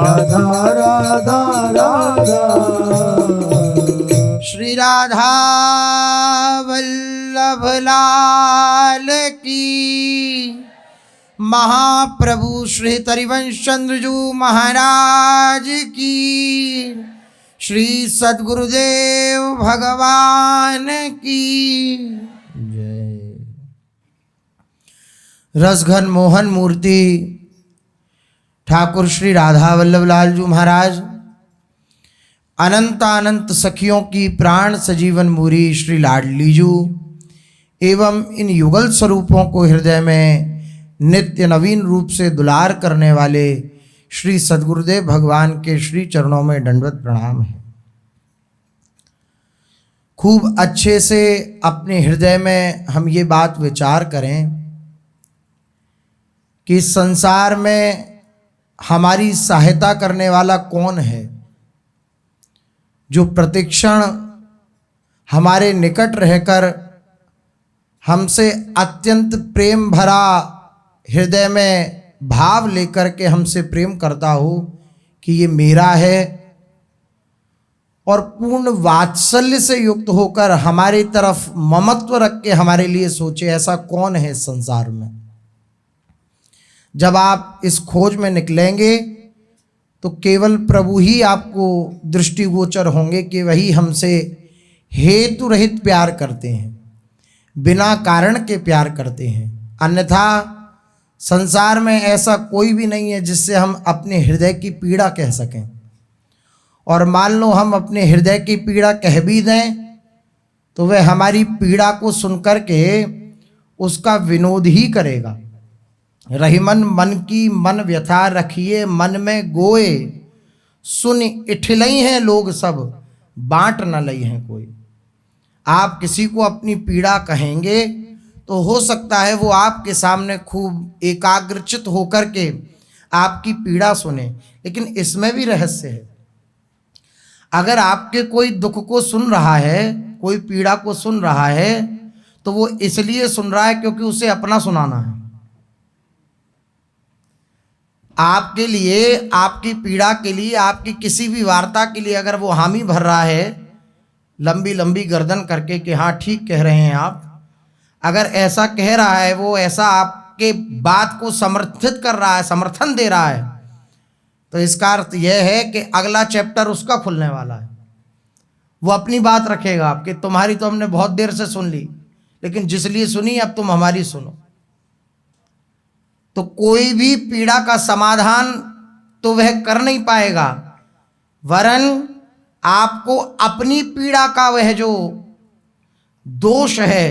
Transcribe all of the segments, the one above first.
राधा राधा राधा। श्री राधा वल्लभ लाल की, महाप्रभु श्री हरिवंश चंद्रजू महाराज की, श्री सद्गुरुदेव भगवान की जय। रसघन मोहन मूर्ति ठाकुर श्री राधा वल्लभ लाल जी महाराज, अनंत अनंत सखियों की प्राण सजीवन मूरी श्री लाडली जू एवं इन युगल स्वरूपों को हृदय में नित्य नवीन रूप से दुलार करने वाले श्री सद्गुरुदेव भगवान के श्री चरणों में दंडवत प्रणाम है। खूब अच्छे से अपने हृदय में हम ये बात विचार करें कि इस संसार में हमारी सहायता करने वाला कौन है, जो प्रतिक्षण हमारे निकट रहकर हमसे अत्यंत प्रेम भरा हृदय में भाव लेकर के हमसे प्रेम करता हो कि ये मेरा है, और पूर्ण वात्सल्य से युक्त होकर हमारी तरफ ममत्व रख के हमारे लिए सोचे, ऐसा कौन है इस संसार में। जब आप इस खोज में निकलेंगे तो केवल प्रभु ही आपको दृष्टिगोचर होंगे कि वही हमसे हेतु रहित प्यार करते हैं, बिना कारण के प्यार करते हैं। अन्यथा संसार में ऐसा कोई भी नहीं है जिससे हम अपने हृदय की पीड़ा कह सकें, और मान लो हम अपने हृदय की पीड़ा कह भी दें तो वह हमारी पीड़ा को सुनकर के उसका विनोद ही करेगा। रहीमन मन की मन व्यथा रखिए मन में गोए, सुन इठलई हैं लोग सब बांट न लई हैं कोई। आप किसी को अपनी पीड़ा कहेंगे तो हो सकता है वो आपके सामने खूब एकाग्रचित होकर के आपकी पीड़ा सुने, लेकिन इसमें भी रहस्य है। अगर आपके कोई दुख को सुन रहा है, कोई पीड़ा को सुन रहा है, तो वो इसलिए सुन रहा है क्योंकि उसे अपना सुनाना है। आपके लिए, आपकी पीड़ा के लिए, आपकी किसी भी वार्ता के लिए अगर वो हामी भर रहा है लंबी लंबी गर्दन करके कि हाँ ठीक कह रहे हैं आप, अगर ऐसा कह रहा है, वो ऐसा आपके बात को समर्थित कर रहा है, समर्थन दे रहा है, तो इसका अर्थ यह है कि अगला चैप्टर उसका खुलने वाला है। वो अपनी बात रखेगा कि तुम्हारी तो हमने बहुत देर से सुन ली, लेकिन जिस लिए सुनी अब तुम हमारी सुनो। तो कोई भी पीड़ा का समाधान तो वह कर नहीं पाएगा, वरन आपको अपनी पीड़ा का वह जो दोष है,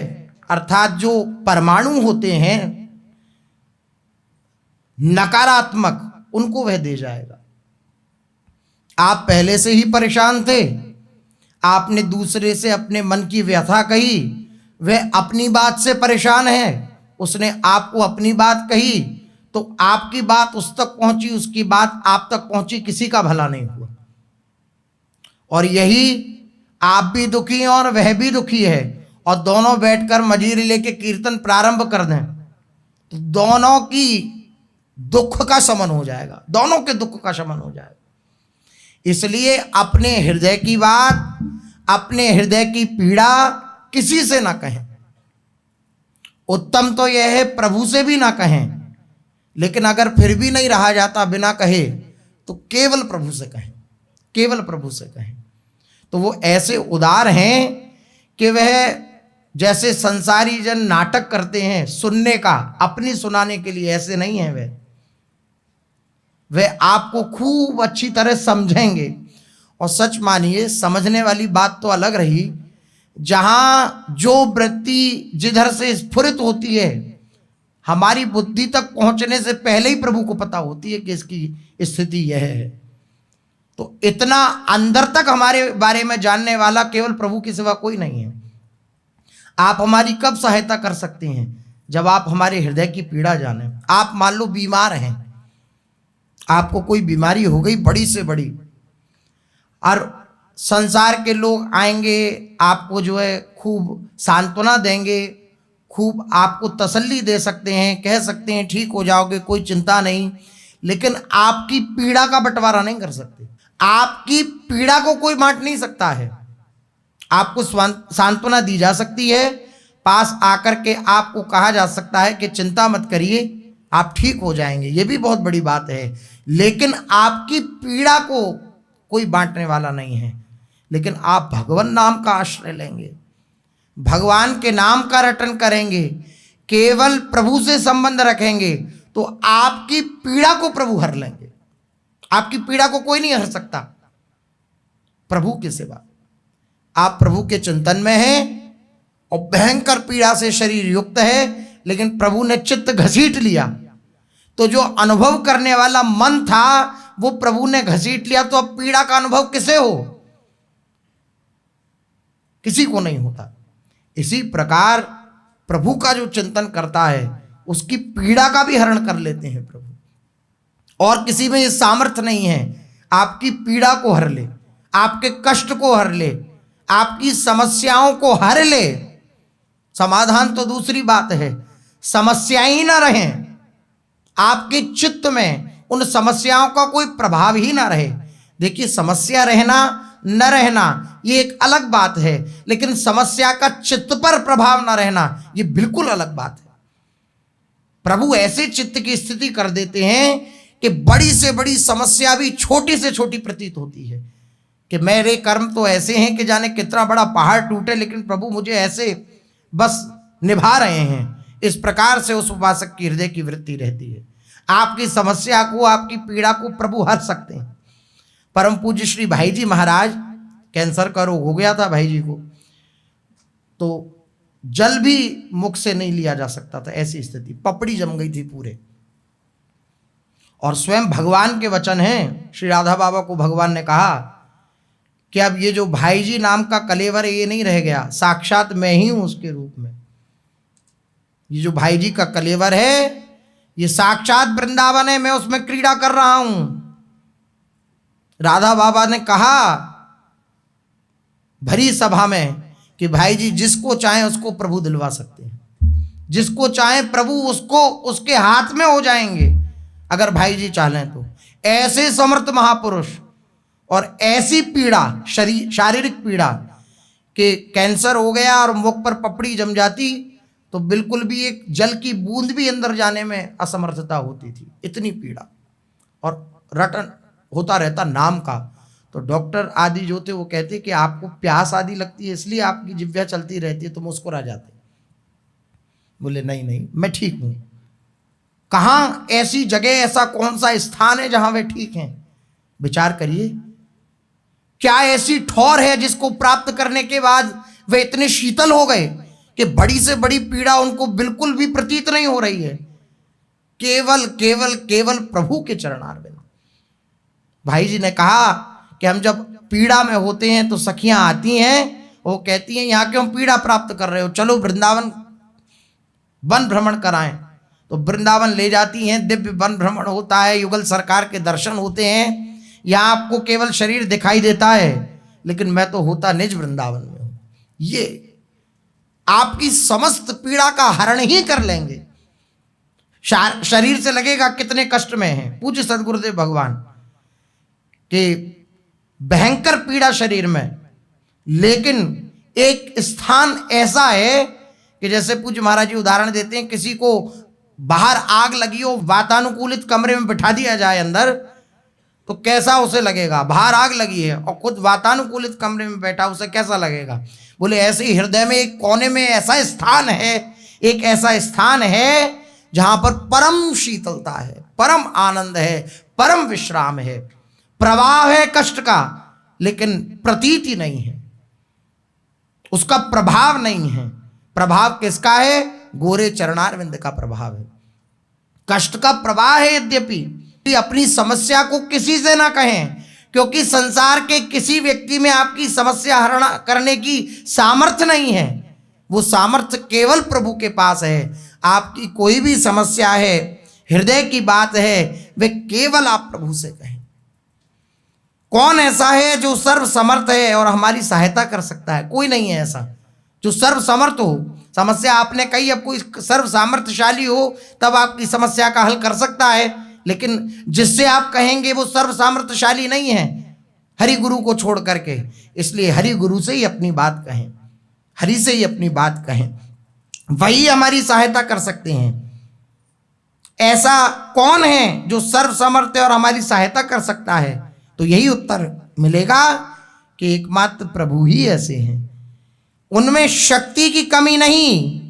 अर्थात जो परमाणु होते हैं नकारात्मक, उनको वह दे जाएगा। आप पहले से ही परेशान थे, आपने दूसरे से अपने मन की व्यथा कही, वह अपनी बात से परेशान है, उसने आपको अपनी बात कही, तो आपकी बात उस तक पहुंची, उसकी बात आप तक पहुंची, किसी का भला नहीं हुआ। और यही आप भी दुखी हैं और वह भी दुखी है, और दोनों बैठकर मजीरी लेके कीर्तन प्रारंभ कर दें तो दोनों की दुख का शमन हो जाएगा, दोनों के दुख का शमन हो जाएगा। इसलिए अपने हृदय की बात, अपने हृदय की पीड़ा किसी से ना कहें। उत्तम तो यह है प्रभु से भी ना कहें, लेकिन अगर फिर भी नहीं रहा जाता बिना कहे तो केवल प्रभु से कहें, केवल प्रभु से कहें। तो वो ऐसे उदार हैं कि वह जैसे संसारी जन नाटक करते हैं सुनने का, अपनी सुनाने के लिए, ऐसे नहीं है वह आपको खूब अच्छी तरह समझेंगे। और सच मानिए, समझने वाली बात तो अलग रही, जहां जो वृत्ति जिधर से स्फुरित होती है, हमारी बुद्धि तक पहुंचने से पहले ही प्रभु को पता होती है कि इसकी स्थिति यह है। तो इतना अंदर तक हमारे बारे में जानने वाला केवल प्रभु के सिवा कोई नहीं है। आप हमारी कब सहायता कर सकते हैं? जब आप हमारे हृदय की पीड़ा जाने। आप मान लो बीमार हैं, आपको कोई बीमारी हो गई बड़ी से बड़ी, और संसार के लोग आएंगे, आपको जो है खूब सांत्वना देंगे, खूब आपको तसल्ली दे सकते हैं, कह सकते हैं ठीक हो जाओगे, कोई चिंता नहीं। लेकिन आपकी पीड़ा का बंटवारा नहीं कर सकते। आपकी पीड़ा को कोई बांट नहीं सकता है। आपको सांत्वना दी जा सकती है, पास आकर के आपको कहा जा सकता है कि चिंता मत करिए, आप ठीक हो जाएंगे, ये भी बहुत बड़ी बात है। लेकिन आपकी पीड़ा को कोई बांटने वाला नहीं है। लेकिन आप भगवान नाम का आश्रय लेंगे, भगवान के नाम का रटन करेंगे, केवल प्रभु से संबंध रखेंगे, तो आपकी पीड़ा को प्रभु हर लेंगे। आपकी पीड़ा को कोई नहीं हर सकता प्रभु के सिवा। आप प्रभु के चिंतन में हैं और भयंकर पीड़ा से शरीर युक्त है, लेकिन प्रभु ने चित्त घसीट लिया, तो जो अनुभव करने वाला मन था वो प्रभु ने घसीट लिया, तो अब पीड़ा का अनुभव किसे हो? किसी को नहीं होता। इसी प्रकार प्रभु का जो चिंतन करता है उसकी पीड़ा का भी हरण कर लेते हैं प्रभु। और किसी में ये सामर्थ्य नहीं है आपकी पीड़ा को हर ले, आपके कष्ट को हर ले, आपकी समस्याओं को हर ले। समाधान तो दूसरी बात है, समस्या ही ना रहे आपके चित्त में, उन समस्याओं का कोई प्रभाव ही ना रहे। देखिए, समस्या रहना न रहना ये एक अलग बात है, लेकिन समस्या का चित्त पर प्रभाव न रहना ये बिल्कुल अलग बात है। प्रभु ऐसे चित्त की स्थिति कर देते हैं कि बड़ी से बड़ी समस्या भी छोटी से छोटी प्रतीत होती है, कि मेरे कर्म तो ऐसे हैं कि जाने कितना बड़ा पहाड़ टूटे, लेकिन प्रभु मुझे ऐसे बस निभा रहे हैं। इस प्रकार से उस उपासक की हृदय की वृत्ति रहती है। आपकी समस्या को, आपकी पीड़ा को प्रभु हर सकते हैं। परम पूज्य श्री भाई जी महाराज, कैंसर का रोग हो गया था भाई जी को, तो जल भी मुख से नहीं लिया जा सकता था, ऐसी स्थिति, पपड़ी जम गई थी पूरे। और स्वयं भगवान के वचन हैं, श्री राधा बाबा को भगवान ने कहा कि अब ये जो भाई जी नाम का कलेवर है ये नहीं रह गया, साक्षात मैं ही हूं उसके रूप में। ये जो भाई जी का कलेवर है ये साक्षात वृंदावन है, मैं उसमें क्रीड़ा कर रहा हूं। राधा बाबा ने कहा भरी सभा में कि भाई जी जिसको चाहे उसको प्रभु दिलवा सकते हैं, जिसको चाहे प्रभु उसको उसके हाथ में हो जाएंगे अगर भाई जी चाहें तो। ऐसे समर्थ महापुरुष और ऐसी पीड़ा, शारीरिक पीड़ा कि कैंसर हो गया और मुख पर पपड़ी जम जाती तो बिल्कुल भी एक जल की बूंद भी अंदर जाने में असमर्थता होती थी, इतनी पीड़ा। और रटन होता रहता नाम का। तो डॉक्टर आदि जो थे वो कहते कि आपको प्यास आदि लगती है इसलिए आपकी जिह्वा चलती रहती है, तो मुस्कुरा जाते। बोले नहीं नहीं, मैं ठीक हूं। कहाँ ऐसी जगह, ऐसा कौन सा स्थान है जहां वे ठीक हैं? विचार करिए, क्या ऐसी ठौर है जिसको प्राप्त करने के बाद वे इतने शीतल हो गए कि बड़ी से बड़ी पीड़ा उनको बिल्कुल भी प्रतीत नहीं हो रही है? केवल केवल केवल प्रभु के चरणारविंद। भाई जी ने कहा कि हम जब पीड़ा में होते हैं तो सखियां आती हैं, वो कहती हैं यहाँ क्यों पीड़ा प्राप्त कर रहे हो, चलो वृंदावन वन भ्रमण कराएं। तो वृंदावन ले जाती हैं, दिव्य वन भ्रमण होता है, युगल सरकार के दर्शन होते हैं। यहाँ आपको केवल शरीर दिखाई देता है, लेकिन मैं तो होता निज वृंदावन में हूं। ये आपकी समस्त पीड़ा का हरण ही कर लेंगे। शरीर से लगेगा कितने कष्ट में है। पूज्य सदगुरुदेव भगवान कि भयंकर पीड़ा शरीर में, लेकिन एक स्थान ऐसा है कि जैसे पूज्य महाराज जी उदाहरण देते हैं, किसी को बाहर आग लगी हो, वातानुकूलित कमरे में बिठा दिया जाए अंदर, तो कैसा उसे लगेगा? बाहर आग लगी है और खुद वातानुकूलित कमरे में बैठा, उसे कैसा लगेगा? बोले ऐसे ही हृदय में एक कोने में ऐसा स्थान है, एक ऐसा स्थान है जहां पर परम शीतलता है, परम आनंद है, परम विश्राम है। प्रवाह है कष्ट का, लेकिन प्रतीति नहीं है, उसका प्रभाव नहीं है। प्रभाव किसका है? गोरे चरणारविंद का प्रभाव है। कष्ट का प्रवाह है यद्यपि, अपनी समस्या को किसी से ना कहें, क्योंकि संसार के किसी व्यक्ति में आपकी समस्या हरण करने की सामर्थ्य नहीं है। वो सामर्थ्य केवल प्रभु के पास है। आपकी कोई भी समस्या है, हृदय की बात है, वे केवल आप प्रभु से कहें। कौन ऐसा है जो सर्व समर्थ है और हमारी सहायता कर सकता है? कोई नहीं है ऐसा जो सर्व समर्थ हो। समस्या आपने कही, अब कोई सर्व सामर्थ्यशाली हो तब आपकी समस्या का हल कर सकता है, लेकिन जिससे आप कहेंगे वो सर्व सामर्थ्यशाली नहीं है हरि गुरु को छोड़ करके, इसलिए हरि गुरु से ही अपनी बात कहें, हरि से ही अपनी बात कहें, वही हमारी सहायता कर सकते हैं। ऐसा कौन है जो सर्व समर्थ है और हमारी सहायता कर सकता है? तो यही उत्तर मिलेगा कि एकमात्र प्रभु ही ऐसे हैं। उनमें शक्ति की कमी नहीं,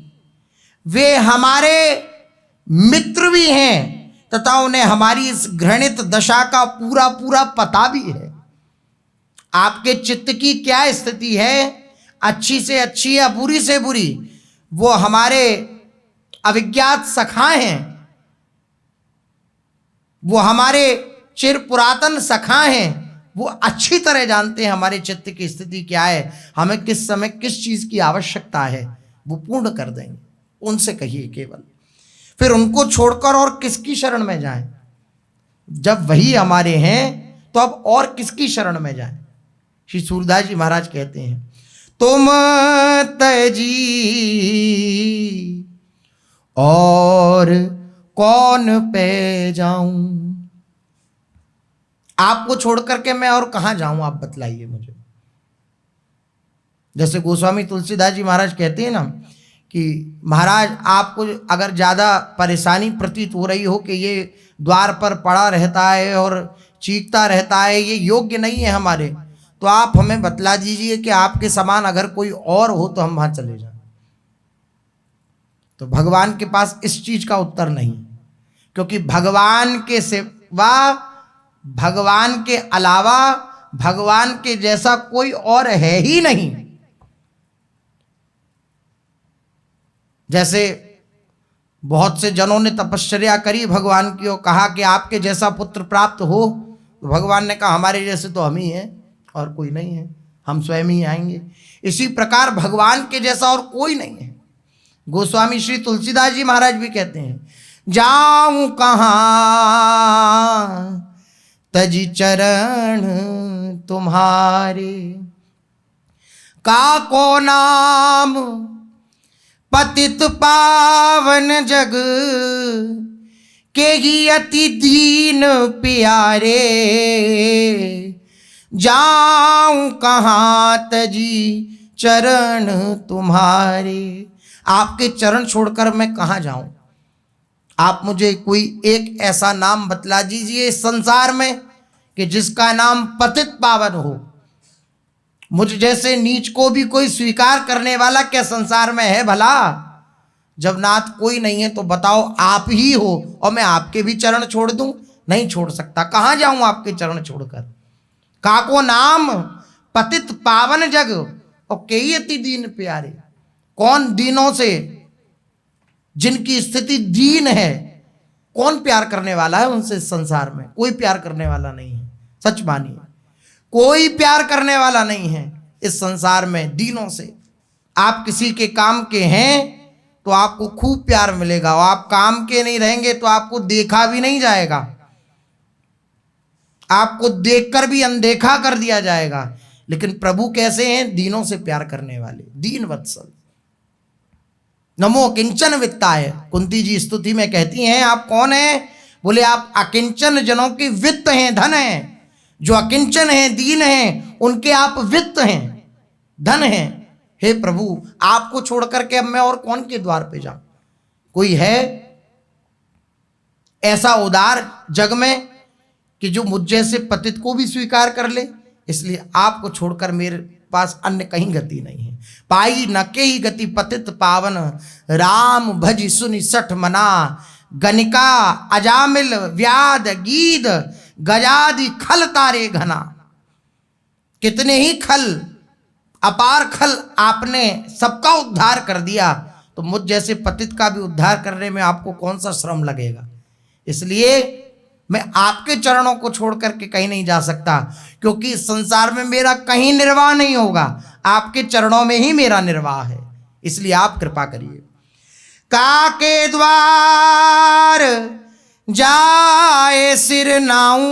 वे हमारे मित्र भी हैं तथा उन्हें हमारी इस घृणित दशा का पूरा पूरा पता भी है। आपके चित्त की क्या स्थिति है, अच्छी से अच्छी या बुरी से बुरी, वो हमारे अविज्ञात सखा हैं, वो हमारे चिर पुरातन सखा हैं, वो अच्छी तरह जानते हैं हमारे चित्त की स्थिति क्या है, हमें किस समय किस चीज की आवश्यकता है, वो पूर्ण कर देंगे। उनसे कहिए केवल, फिर उनको छोड़कर और किसकी शरण में जाएं? जब वही हमारे हैं तो अब और किसकी शरण में जाएं? श्री सूरदास जी महाराज कहते हैं, तुम तजी और कौन पे जाऊं? आपको छोड़ करके मैं और कहां जाऊं, आप बतलाइए मुझे। जैसे गोस्वामी तुलसीदास जी महाराज कहते हैं ना कि महाराज आपको अगर ज़्यादा परेशानी प्रतीत हो रही हो कि ये द्वार पर पड़ा रहता है और चीखता रहता है, ये योग्य नहीं है हमारे, तो आप हमें बतला दीजिए कि आपके समान अगर कोई और हो तो हम वहाँ चले जाएं। तो भगवान के पास इस चीज़ का उत्तर नहीं, क्योंकि भगवान के सिवा, भगवान के अलावा, भगवान के जैसा कोई और है ही नहीं। जैसे बहुत से जनों ने तपश्चर्या करी भगवान की और कहा कि आपके जैसा पुत्र प्राप्त हो, तो भगवान ने कहा हमारे जैसे तो हम ही हैं और कोई नहीं है, हम स्वयं ही आएंगे। इसी प्रकार भगवान के जैसा और कोई नहीं है। गोस्वामी श्री तुलसीदास जी महाराज भी कहते हैं, जाऊं कहाँ तजी चरण तुम्हारे, का को नाम पतित पावन जग, के ही अति दीन प्यारे, जाऊं कहाँ तजी चरण तुम्हारे। आपके चरण छोड़कर मैं कहाँ जाऊं? आप मुझे कोई एक ऐसा नाम बतला दीजिए इस संसार में कि जिसका नाम पतित पावन हो। मुझ जैसे नीच को भी कोई स्वीकार करने वाला क्या संसार में है भला? जब नाथ कोई नहीं है तो बताओ आप ही हो और मैं आपके भी चरण छोड़ दूं? नहीं छोड़ सकता। कहाँ जाऊं आपके चरण छोड़कर? काको नाम पतित पावन जग और कई अति दीन प्यारे। कौन दीनों से, जिनकी स्थिति दीन है, कौन प्यार करने वाला है उनसे? संसार में कोई प्यार करने वाला नहीं है। सच मानिए, कोई प्यार करने वाला नहीं है इस संसार में दीनों से। आप किसी के काम के हैं तो आपको खूब प्यार मिलेगा, और आप काम के नहीं रहेंगे तो आपको देखा भी नहीं जाएगा, आपको देखकर भी अनदेखा कर दिया जाएगा। लेकिन प्रभु कैसे हैं? दीनों से प्यार करने वाले, दीन वत्सल। नमो किंचन वित्ताय, कुंती जी स्तुति में कहती हैं आप कौन हैं? बोले आप अकिंचन जनों के वित्त हैं, धन हैं। जो अकिंचन हैं, दीन हैं, उनके आप वित्त हैं, धन हैं। हे प्रभु, आपको छोड़ करके अब मैं और कौन के द्वार पे जाऊं? कोई है ऐसा उदार जग में कि जो मुझ जैसे पतित को भी स्वीकार कर ले? इसलिए आपको छोड़कर मेरे पास अन्य कहीं गति नहीं है। पाई न के ही गति पतित पावन, राम भज सुनि सठ मना, गनिका अजामिल व्याध गीद, गजादि खल तारे घना। कितने ही खल, अपार खल आपने सबका उद्धार कर दिया, तो मुझ जैसे पतित का भी उद्धार करने में आपको कौन सा श्रम लगेगा? इसलिए मैं आपके चरणों को छोड़ करके कहीं नहीं जा सकता, क्योंकि इस संसार में मेरा कहीं निर्वाह नहीं होगा, आपके चरणों में ही मेरा निर्वाह है। इसलिए आप कृपा करिए। काके द्वार जाए सिर नाऊं,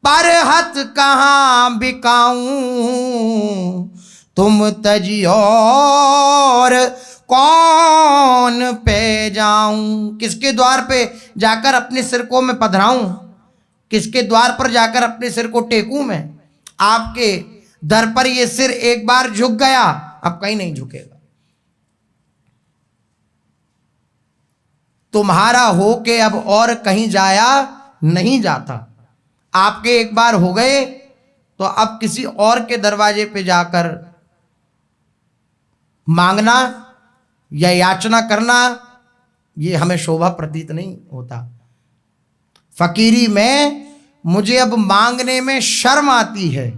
पर हत कहाँ बिकाऊं, तुम तजी और कौन पे जाऊं, किसके द्वार पे जाकर अपने सिर को मैं पधराऊं, किसके द्वार पर जाकर अपने सिर को टेकूं मैं। आपके दर पर ये सिर एक बार झुक गया, अब कहीं नहीं झुकेगा। तुम्हारा हो के अब और कहीं जाया नहीं जाता। आपके एक बार हो गए तो अब किसी और के दरवाजे पे जाकर मांगना या याचना करना, ये हमें शोभा प्रतीत नहीं होता। फकीरी में मुझे अब मांगने में शर्म आती है।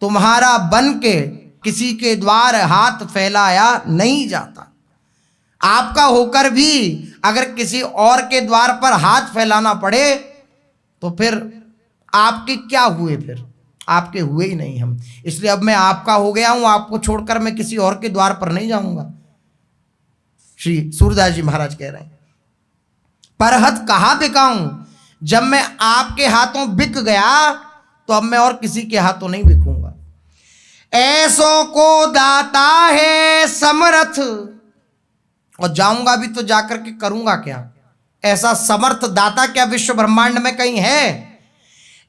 तुम्हारा बन के किसी के द्वार हाथ फैलाया नहीं जाता। आपका होकर भी अगर किसी और के द्वार पर हाथ फैलाना पड़े तो फिर आपके क्या हुए, फिर आपके हुए ही नहीं हम। इसलिए अब मैं आपका हो गया हूं, आपको छोड़कर मैं किसी और के द्वार पर नहीं जाऊंगा। श्री सूरदास जी महाराज कह रहे हैं, परहत कहाँ बिकाऊं, जब मैं आपके हाथों बिक गया तो अब मैं और किसी के हाथों नहीं बिकूंगा। ऐसों को दाता है समर्थ, और जाऊंगा भी तो जाकर के करूंगा क्या। ऐसा समर्थ दाता क्या विश्व ब्रह्मांड में कहीं है।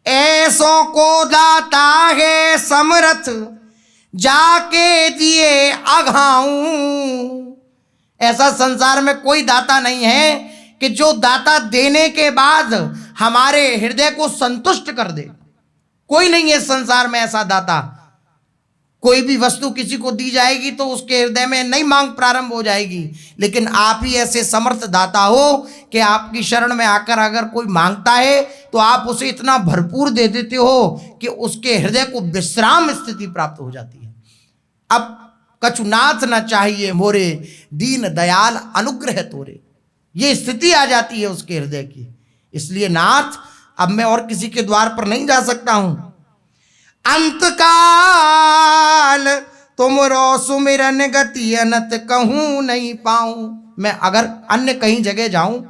ऐसों को दाता है समर्थ, जाके दिए अघाऊं। ऐसा संसार में कोई दाता नहीं है कि जो दाता देने के बाद हमारे हृदय को संतुष्ट कर दे। कोई नहीं है संसार में ऐसा दाता। कोई भी वस्तु किसी को दी जाएगी तो उसके हृदय में नई मांग प्रारंभ हो जाएगी, लेकिन आप ही ऐसे समर्थ दाता हो कि आपकी शरण में आकर अगर कोई मांगता है तो आप उसे इतना भरपूर दे देते हो कि उसके हृदय को विश्राम स्थिति प्राप्त हो जाती है। अब कछुनाथ न चाहिए मोरे, दीन दयाल अनुग्रह तोरे, ये स्थिति आ जाती है उसके हृदय की। इसलिए नाथ अब मैं और किसी के द्वार पर नहीं जा सकता हूं। अंतकाल तुमरो सुमिरन गति अनत कहूं नहीं पाऊं। मैं अगर अन्य कहीं जगह जाऊं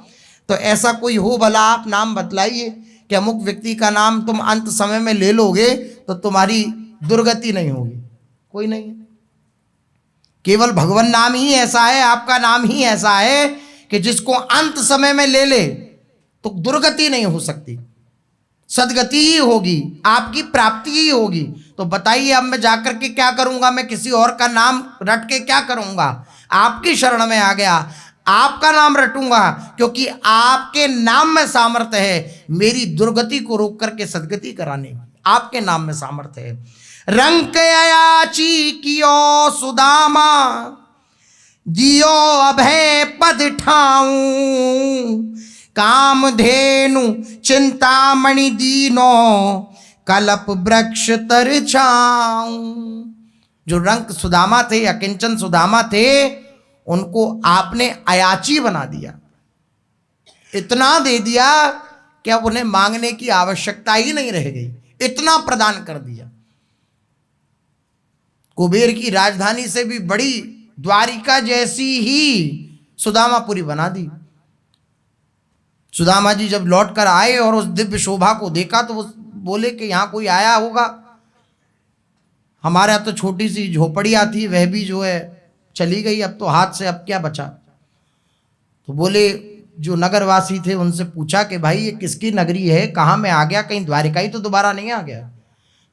तो ऐसा कोई हो भला, आप नाम बतलाइए कि अमुक व्यक्ति का नाम तुम अंत समय में ले लोगे तो तुम्हारी दुर्गति नहीं होगी। कोई नहीं है। केवल भगवान नाम ही ऐसा है, आपका नाम ही ऐसा है कि जिसको अंत समय में ले ले तो दुर्गति नहीं हो सकती, सदगति ही होगी, आपकी प्राप्ति ही होगी। तो बताइए अब मैं जाकर के क्या करूंगा, मैं किसी और का नाम रट के क्या करूंगा। आपकी शरण में आ गया, आपका नाम रटूंगा, क्योंकि आपके नाम में सामर्थ्य है मेरी दुर्गति को रोक करके सदगति कराने की। आपके नाम में सामर्थ्य है। रंक अयाची कियो सुदामा, दियो अभय पद ठाऊं। कामधेनु चिंतामणि दीनो, कलप वृक्ष तर छाऊं। जो रंक सुदामा थे, अकिंचन सुदामा थे, उनको आपने अयाची बना दिया। इतना दे दिया कि अब उन्हें मांगने की आवश्यकता ही नहीं रह गई, इतना प्रदान कर दिया। कुबेर की राजधानी से भी बड़ी द्वारिका जैसी ही सुदामापुरी बना दी। सुदामा जी जब लौट कर आए और उस दिव्य शोभा को देखा तो वो बोले कि यहाँ कोई आया होगा, हमारे यहाँ तो छोटी सी झोपड़ियाँ थी, वह भी जो है चली गई, अब तो हाथ से अब क्या बचा। तो बोले, जो नगरवासी थे उनसे पूछा कि भाई ये किसकी नगरी है, कहाँ में आ गया, कहीं द्वारिका ही तो दोबारा नहीं आ गया।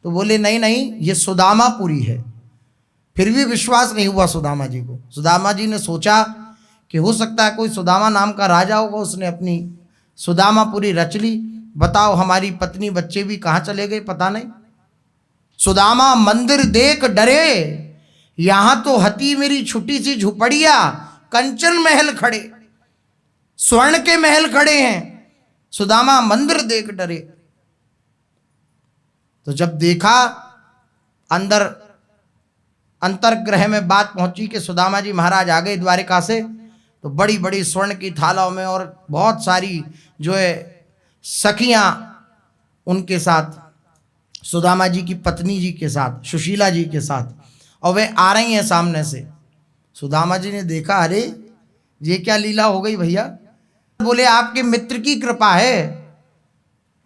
तो बोले नहीं नहीं, ये सुदामापुरी है। फिर भी विश्वास नहीं हुआ सुदामा जी को। सुदामा जी ने सोचा कि हो सकता है कोई सुदामा नाम का राजा होगा, उसने अपनी सुदामापुरी रच ली। बताओ हमारी पत्नी बच्चे भी कहाँ चले गए पता नहीं। सुदामा मंदिर देख डरे, यहाँ तो हती मेरी छोटी सी झुपड़िया, कंचन महल खड़े, स्वर्ण के महल खड़े हैं। सुदामा मंदिर देख डरे। तो जब देखा अंदर अंतर्ग्रह में बात पहुंची कि सुदामा जी महाराज आ गए द्वारिका से, तो बड़ी बड़ी स्वर्ण की थालों में और बहुत सारी जो है सखियां उनके साथ, सुदामा जी की पत्नी जी के साथ, सुशीला जी के साथ, और वे आ रही हैं सामने से। सुदामा जी ने देखा, अरे ये क्या लीला हो गई भैया। बोले आपके मित्र की कृपा है।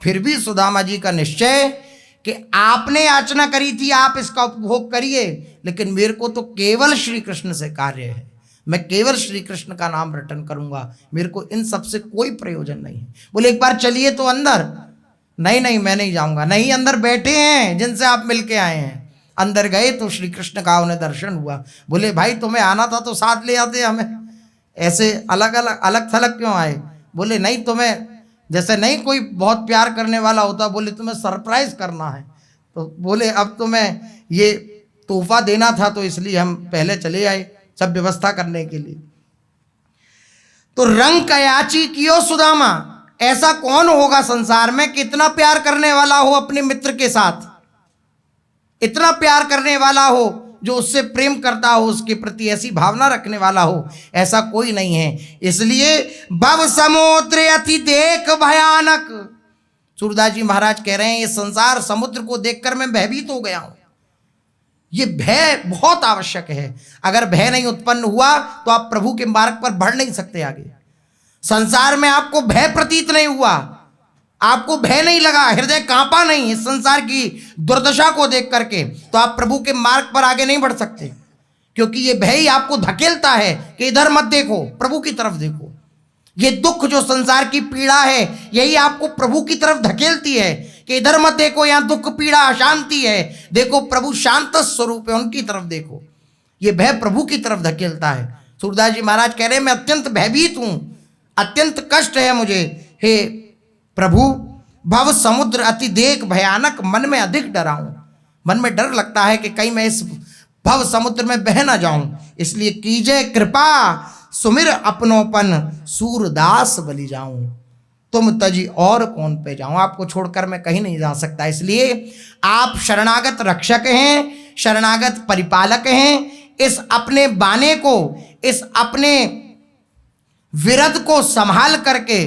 फिर भी सुदामा जी का निश्चय कि आपने याचना करी थी, आप इसका उपभोग करिए, लेकिन मेरे को तो केवल श्री कृष्ण से कार्य है। मैं केवल श्री कृष्ण का नाम रटन करूंगा, मेरे को इन सब से कोई प्रयोजन नहीं है। बोले एक बार चलिए तो अंदर। नहीं नहीं मैं नहीं जाऊंगा। नहीं, अंदर बैठे हैं जिनसे आप मिलके आए हैं। अंदर गए तो श्री कृष्ण का उन्हें दर्शन हुआ। बोले भाई तुम्हें आना था तो साथ ले आते, हमें ऐसे अलग अलग अलग थलग क्यों आए? बोले नहीं, तुम्हें जैसे नहीं कोई बहुत प्यार करने वाला होता, बोले तुम्हें सरप्राइज करना है। तो बोले अब तुम्हें ये तोहफा देना था तो इसलिए हम पहले चले आए सब व्यवस्था करने के लिए। तो रंग कयाची कियो सुदामा, ऐसा कौन होगा संसार में कि इतना प्यार करने वाला हो अपने मित्र के साथ, इतना प्यार करने वाला हो जो उससे प्रेम करता हो, उसके प्रति ऐसी भावना रखने वाला हो, ऐसा कोई नहीं है। इसलिए भव समुद्र अति देख भयानक। सूरदास जी महाराज कह रहे हैं ये संसार समुद्र को देखकर मैं भयभीत हो गया हूं। ये भय बहुत आवश्यक है। अगर भय नहीं उत्पन्न हुआ तो आप प्रभु के मार्ग पर बढ़ नहीं सकते आगे। संसार में आपको भय प्रतीत नहीं हुआ, आपको भय नहीं लगा, हृदय कांपा नहीं इस संसार की दुर्दशा को देख करके, तो आप प्रभु के मार्ग पर आगे नहीं बढ़ सकते। क्योंकि ये भय ही आपको धकेलता है कि इधर मत देखो, प्रभु की तरफ देखो। ये दुख जो संसार की पीड़ा है यही आपको प्रभु की तरफ धकेलती है कि इधर मत देखो, यहाँ दुख पीड़ा अशांति है, देखो प्रभु शांत स्वरूप है, उनकी तरफ देखो। ये भय प्रभु की तरफ धकेलता है। सूरदास जी महाराज कह रहे हैं मैं अत्यंत भयभीत हूं, अत्यंत कष्ट है मुझे। हे प्रभु, भव समुद्र अति देख भयानक, मन में अधिक डरा हूं। मन में डर लगता है कि कहीं मैं इस भव समुद्र में बह ना जाऊं। इसलिए कीजे कृपा सुमिर अपनोपन, सूरदास बलि जाऊं। तुम तजी और कौन पे जाऊं, आपको छोड़कर मैं कहीं नहीं जा सकता। इसलिए आप शरणागत रक्षक हैं, शरणागत परिपालक हैं। इस अपने बाने को, इस अपने विरध को संभाल करके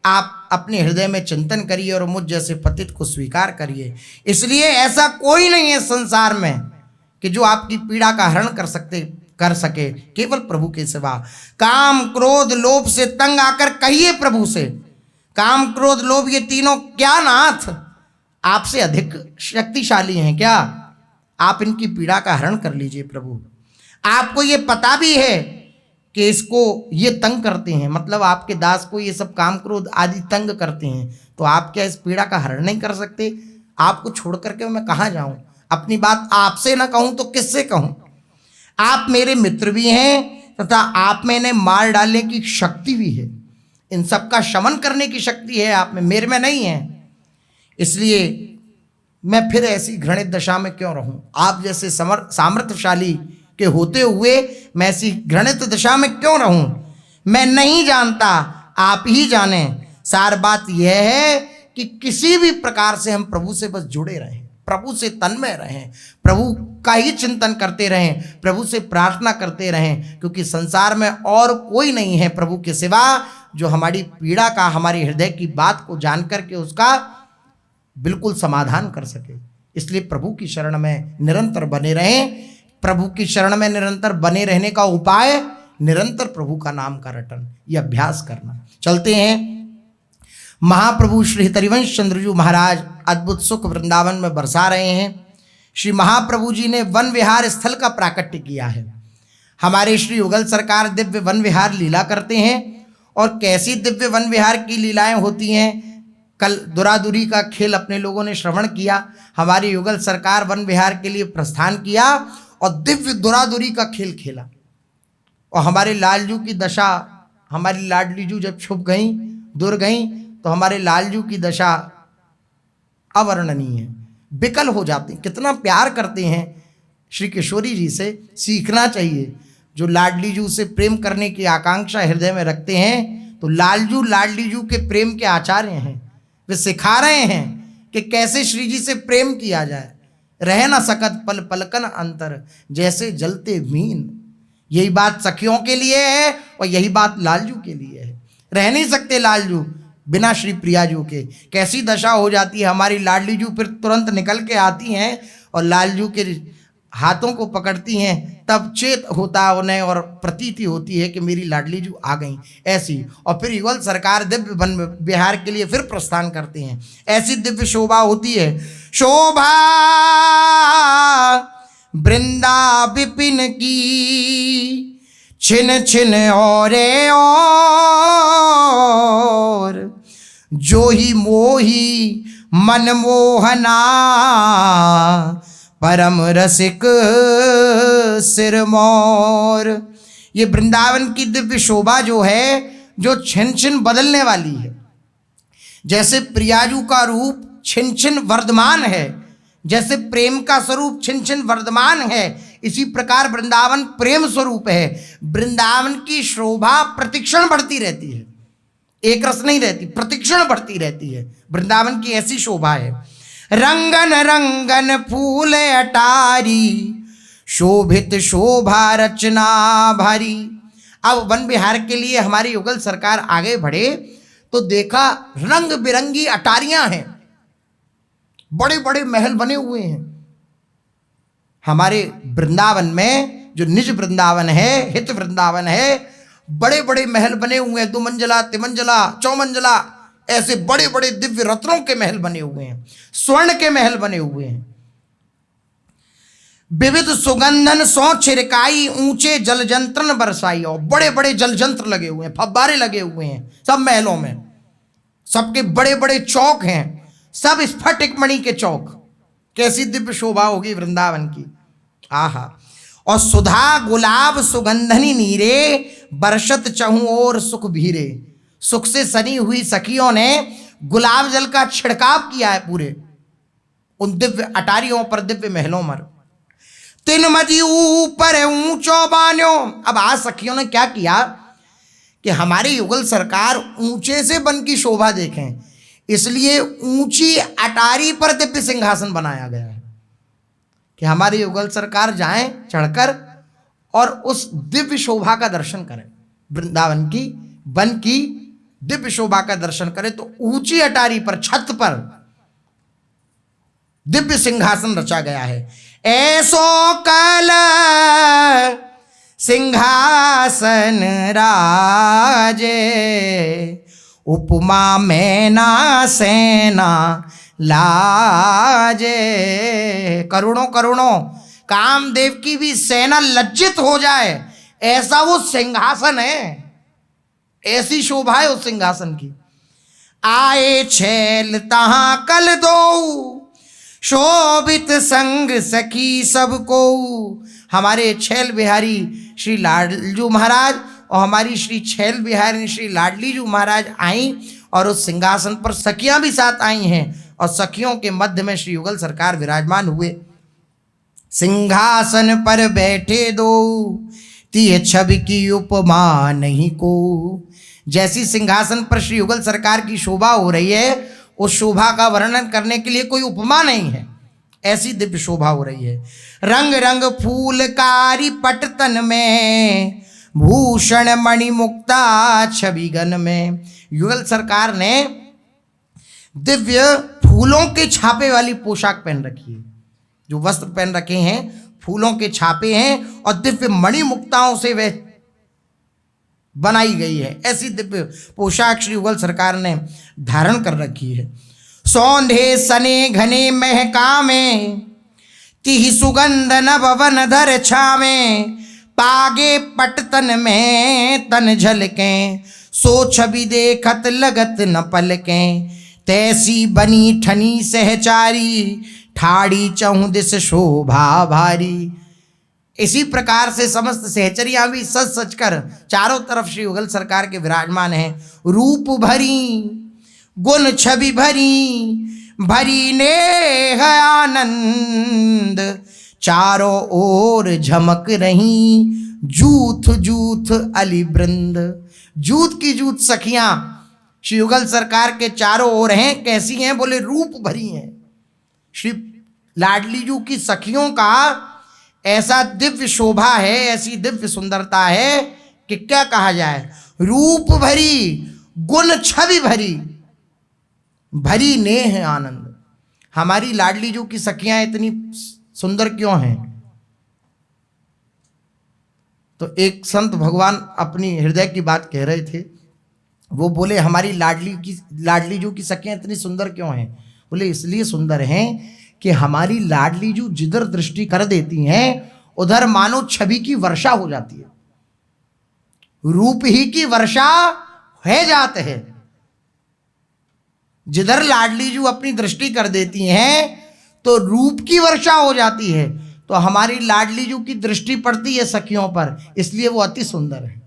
आप अपने हृदय में चिंतन करिए और मुझ जैसे पतित को स्वीकार करिए। इसलिए ऐसा कोई नहीं है संसार में कि जो आपकी पीड़ा का हरण कर सके, केवल प्रभु के सिवा। काम क्रोध लोभ से तंग आकर कहिए प्रभु से, काम क्रोध लोभ ये तीनों क्या नाथ आपसे अधिक शक्तिशाली हैं क्या? आप इनकी पीड़ा का हरण कर लीजिए प्रभु। आपको ये पता भी है कि इसको ये तंग करते हैं, मतलब आपके दास को ये सब काम क्रोध आदि तंग करते हैं, तो आप क्या इस पीड़ा का हरण नहीं कर सकते? आपको छोड़ करके मैं कहाँ जाऊं? अपनी बात आपसे ना कहूं तो किससे कहूं? आप मेरे मित्र भी हैं तथा आप में इन्हें मार डालने की शक्ति भी है, इन सब का शमन करने की शक्ति है आप में, मेरे में नहीं है। इसलिए मैं फिर ऐसी घृणित दशा में क्यों रहूं? आप जैसे सामर्थ्यशाली के होते हुए मैं ऐसी घृणित दशा में क्यों रहूं? मैं नहीं जानता, आप ही जाने। सार बात यह है कि किसी भी प्रकार से हम प्रभु से बस जुड़े रहें, प्रभु से तन्मय रहें, प्रभु का ही चिंतन करते रहें, प्रभु से प्रार्थना करते रहें। क्योंकि संसार में और कोई नहीं है प्रभु के सिवा जो हमारी पीड़ा का, हमारे हृदय की बात को जान करके उसका बिल्कुल समाधान कर सके। इसलिए प्रभु की शरण में निरंतर बने रहें। प्रभु की शरण में निरंतर बने रहने का उपाय निरंतर प्रभु का नाम का रटन, ये अभ्यास करना। चलते हैं, महाप्रभु श्री हरिवंश चंद्रजू महाराज अद्भुत सुख वृंदावन में बरसा रहे हैं। श्री महाप्रभु जी ने वन विहार स्थल का प्राकट्य किया है। हमारे श्री युगल सरकार दिव्य वन विहार लीला करते हैं, और कैसी दिव्य वन विहार की लीलाएं होती हैं। कल दुरादुरी का खेल अपने लोगों ने श्रवण किया। हमारी युगल सरकार वन विहार के लिए प्रस्थान किया और दिव्य दुरादुरी का खेल खेला। और हमारे लालजू की दशा, हमारी लाडलीजू जब छुप गईं, दूर गईं, तो हमारे लालजू की दशा अवर्णनीय है, विकल हो जाते हैं। कितना प्यार करते हैं श्री किशोरी जी से, सीखना चाहिए। जो लाडलीजू से प्रेम करने की आकांक्षा हृदय में रखते हैं, तो लालजू लाडलीजू के प्रेम के आचार्य हैं। वे सिखा रहे हैं कि कैसे श्री जी से प्रेम किया जाए। रह न सकत पल पलकन अंतर, जैसे जलते मीन। यही बात सखियों के लिए है और यही बात लालजू के लिए है। रह नहीं सकते लालजू बिना श्री प्रियाजू के। कैसी दशा हो जाती है हमारी लाडलीजू, फिर तुरंत निकल के आती हैं और लालजू के हाथों को पकड़ती हैं, तब चेत होता है उन्हें और प्रतीति होती है कि मेरी लाडलीजू आ गई। ऐसी, और फिर युगल सरकार दिव्य वन विहार के लिए फिर प्रस्थान करते हैं। ऐसी दिव्य शोभा होती है। शोभा वृंदा विपिन की, छिन छिन और जो ही मोही मन मोहना, परम रसिक सिरमौर। ये वृंदावन की दिव्य शोभा जो है, जो छिन छिन बदलने वाली है। जैसे प्रियाजू का रूप छिन छिन वर्धमान है, जैसे प्रेम का स्वरूप छिन छिन वर्धमान है, इसी प्रकार वृंदावन प्रेम स्वरूप है। वृंदावन की शोभा प्रतिक्षण बढ़ती रहती है, एक रस नहीं रहती, प्रतिक्षण बढ़ती रहती है। वृंदावन की ऐसी शोभा है। रंगन रंगन फूल अटारी, शोभित शोभा रचना भारी। अब वन विहार के लिए हमारी युगल सरकार आगे बढ़े तो देखा रंग बिरंगी अटारियां हैं, बड़े बड़े महल बने हुए हैं। हमारे वृंदावन में जो निज वृंदावन है, हित वृंदावन है, बड़े बड़े महल बने हुए हैं, 2 मंजिला, 3 मंजिला, 4 मंजिला, ऐसे बड़े बड़े दिव्य रत्नों के महल बने हुए हैं, स्वर्ण के महल बने हुए हैं। विविध सुगंधन सौ छिरकाई, ऊंचे जल जंत्रन बरसाई। और बड़े बड़े जल जंत्र लगे हुए हैं, फव्वारे लगे हुए हैं सब महलों में, सबके बड़े बड़े चौक हैं, सब स्फटिक मणि के चौक। कैसी दिव्य शोभा होगी वृंदावन की, आहा। और सुधा गुलाब सुगंधनी नीरे, बरसत चहु और सुख भीरे। सुख से सनी हुई सखियों ने गुलाब जल का छिड़काव किया है पूरे उन दिव्य अटारियों पर, दिव्य महलों पर। तिन मदी ऊपर ऊंचो बान्यो। अब आज सखियों ने क्या किया कि हमारी युगल सरकार ऊंचे से वन की शोभा देखें, इसलिए ऊंची अटारी पर दिव्य सिंहासन बनाया गया है कि हमारी युगल सरकार जाएं चढ़कर और उस दिव्य शोभा का दर्शन करें। वृंदावन की वन की दिव्य शोभा का दर्शन करें तो ऊंची अटारी पर, छत पर दिव्य सिंहासन रचा गया है। ऐसो कल सिंहासन राजे, उपमा मैना सेना लाजे। करोड़ों करोड़ों कामदेव की भी सेना लज्जित हो जाए, ऐसा वो सिंहासन है, ऐसी शोभा है उस सिंहासन की। आए छैल तहां कल दो, शोभित संग सखी सबको। हमारे छैल बिहारी श्री लाडलू महाराज और हमारी श्री छैल बिहारी श्री लाडली जू महाराज आई और उस सिंहासन पर सखियां भी साथ आई हैं और सखियों के मध्य में श्री युगल सरकार विराजमान हुए। सिंहासन पर बैठे दो, तीय छवि की उपमा नहीं को। जैसी सिंहासन पर श्री युगल सरकार की शोभा हो रही है, उस शोभा का वर्णन करने के लिए कोई उपमा नहीं है, ऐसी दिव्य शोभा हो रही है। रंग रंग फूलकारी पटतन में, भूषण मणि मुक्ता छवि गन में। युगल सरकार ने दिव्य फूलों के छापे वाली पोशाक पहन रखी है, जो वस्त्र पहन रखे हैं फूलों के छापे हैं और दिव्य मणि मुक्ताओं से वह बनाई गई है। ऐसी दिव्य पोशाक श्री युगल सरकार ने धारण कर रखी है। सौंधे सने घने महका में, तिहि सुगंध नभ वन धर छावे। पागे पटतन में तन झलके, सो छवि देखत लगत न पलके। तैसी बनी ठनी सहचारी, ठाड़ी चहु दिस शोभा भारी। इसी प्रकार से समस्त सहचरियां भी सज सज कर चारों तरफ श्री युगल सरकार के विराजमान हैं। रूप भरी गुण छवि भरी, भरी नेह आनंद। चारों ओर झमक रही, जूथ जूथ अली वृंद। जूथ की जूथ सखियां श्री युगल सरकार के चारों ओर हैं। कैसी हैं? बोले रूप भरी हैं। श्री लाडली जू की सखियों का ऐसा दिव्य शोभा है, ऐसी दिव्य सुंदरता है कि क्या कहा जाए। रूप भरी गुण छवि भरी, भरी नेह आनंद। हमारी लाडली जू की सखियां इतनी सुंदर क्यों हैं? तो एक संत भगवान अपनी हृदय की बात कह रहे थे। वो बोले हमारी लाडली जू की सखियां इतनी सुंदर क्यों हैं? बोले इसलिए सुंदर हैं कि हमारी लाडली जू जिधर दृष्टि कर देती हैं उधर मानो छवि की वर्षा हो जाती है। रूप ही की वर्षा है जात है। जिधर लाडली जू अपनी दृष्टि कर देती हैं तो रूप की वर्षा हो जाती है। तो हमारी लाडली जू की दृष्टि पड़ती है सखियों पर, इसलिए वो अति सुंदर है,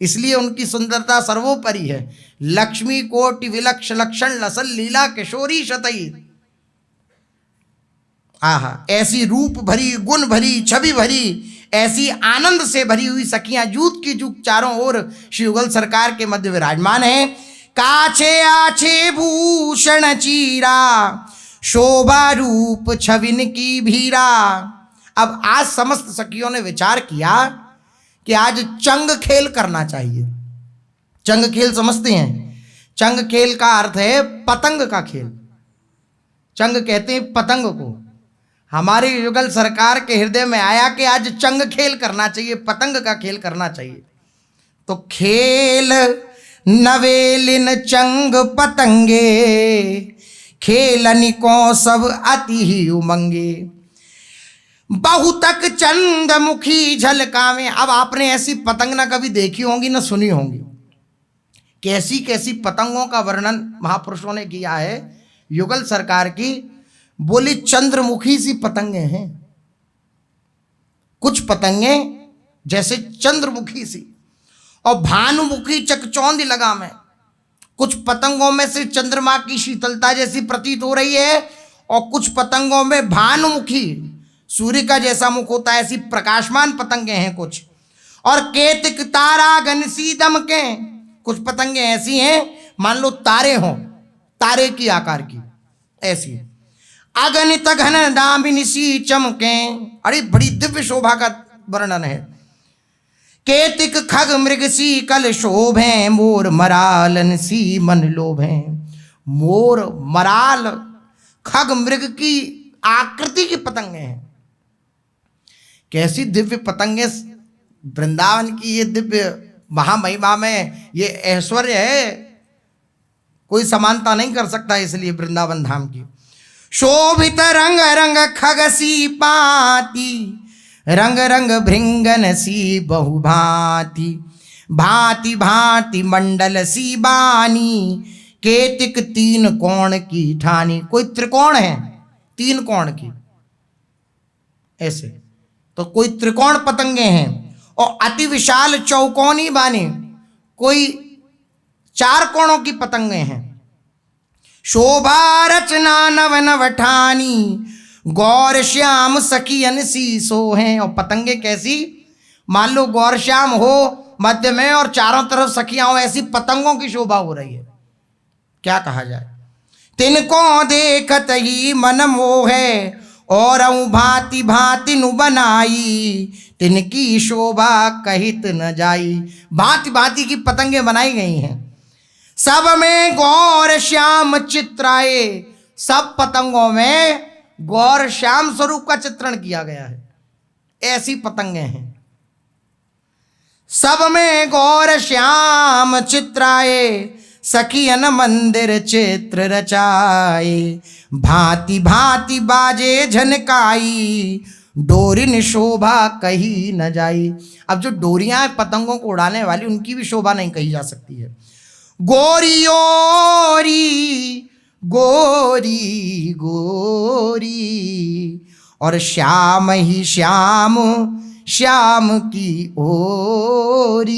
इसलिए उनकी सुंदरता सर्वोपरि है। लक्ष्मी कोटि विलक्ष लक्षण लसल लीला किशोरी शतई। आहा, ऐसी रूप भरी, गुण भरी, छवि भरी, ऐसी आनंद से भरी हुई सखियां जूत की जूत चारों ओर श्री युगल सरकार के मध्य विराजमान है। काछे आछे भूषण चीरा, शोभा रूप छविन की भीरा। अब आज समस्त सखियों ने विचार किया कि आज चंग खेल करना चाहिए। चंग खेल समझते हैं? चंग खेल का अर्थ है पतंग का खेल। चंग कहते हैं पतंग को। हमारे युगल सरकार के हृदय में आया कि आज चंग खेल करना चाहिए, पतंग का खेल करना चाहिए। तो खेल नवेलिन चंग पतंगे, खेलनी को सब अति ही उमंगे। बहुतक चंद मुखी झलका में। अब आपने ऐसी पतंग ना कभी देखी होंगी ना सुनी होंगी। कैसी कैसी पतंगों का वर्णन महापुरुषों ने किया है युगल सरकार की। बोली चंद्रमुखी सी पतंगे हैं, कुछ पतंगे जैसे चंद्रमुखी सी, और भानुमुखी चकचौंध लगा में। कुछ पतंगों में से चंद्रमा की शीतलता जैसी प्रतीत हो रही है, और कुछ पतंगों में भानुमुखी सूर्य का जैसा मुख होता है, ऐसी प्रकाशमान पतंगे हैं कुछ। और केतिक तारा घनसी दमके, कुछ पतंगे ऐसी हैं मान लो तारे हों, तारे की आकार की ऐसी। अगणित घन दामिनी सी चमके, अरे बड़ी दिव्य शोभा का वर्णन है। केतिक खग मृग सी कल शोभे, मोर मरालन सी मन लोभे। मोर मराल खग मृग की आकृति की पतंगे हैं। कैसी दिव्य पतंगे! वृंदावन की ये दिव्य महामहिमा में ये ऐश्वर्य है, कोई समानता नहीं कर सकता, इसलिए वृंदावन धाम की। शोभित रंग रंग खगसी पाती, रंग रंग भृंगन सी बहुभांति। भांति भांति मंडल सी बानी, केतिक तीन कोण की ठानी। कोई त्रिकोण है तीन कोण की ऐसे, तो कोई त्रिकोण पतंगे हैं। और अति विशाल चौकोनी बानी, कोई चार कोणों की पतंगे हैं। शोभा रचना नव नव ठानी, गौर श्याम सखियन सी हैं। और पतंगे कैसी, मान लो गौर श्याम हो मध्य में और चारों तरफ सखियां हो, ऐसी पतंगों की शोभा हो रही है। क्या कहा जाए। तिनको देखत ही मन मोहे, और भांति भांति नु बनाई। तिनकी शोभा कहित न जाई। भांति भांति की पतंगे बनाई गई हैं। सब में गौर श्याम चित्राए, सब पतंगों में गौर श्याम स्वरूप का चित्रण किया गया है, ऐसी पतंगे हैं। सब में गौर श्याम चित्राए, सखियन मंदिर चित्र रचाए। भांति भांति बाजे झनकाई, डोरिन शोभा कही न जाई। अब जो डोरियां पतंगों को उड़ाने वाली, उनकी भी शोभा नहीं कही जा सकती है। गोरी ओरी गोरी गोरी, और श्याम ही श्याम श्याम की ओरी।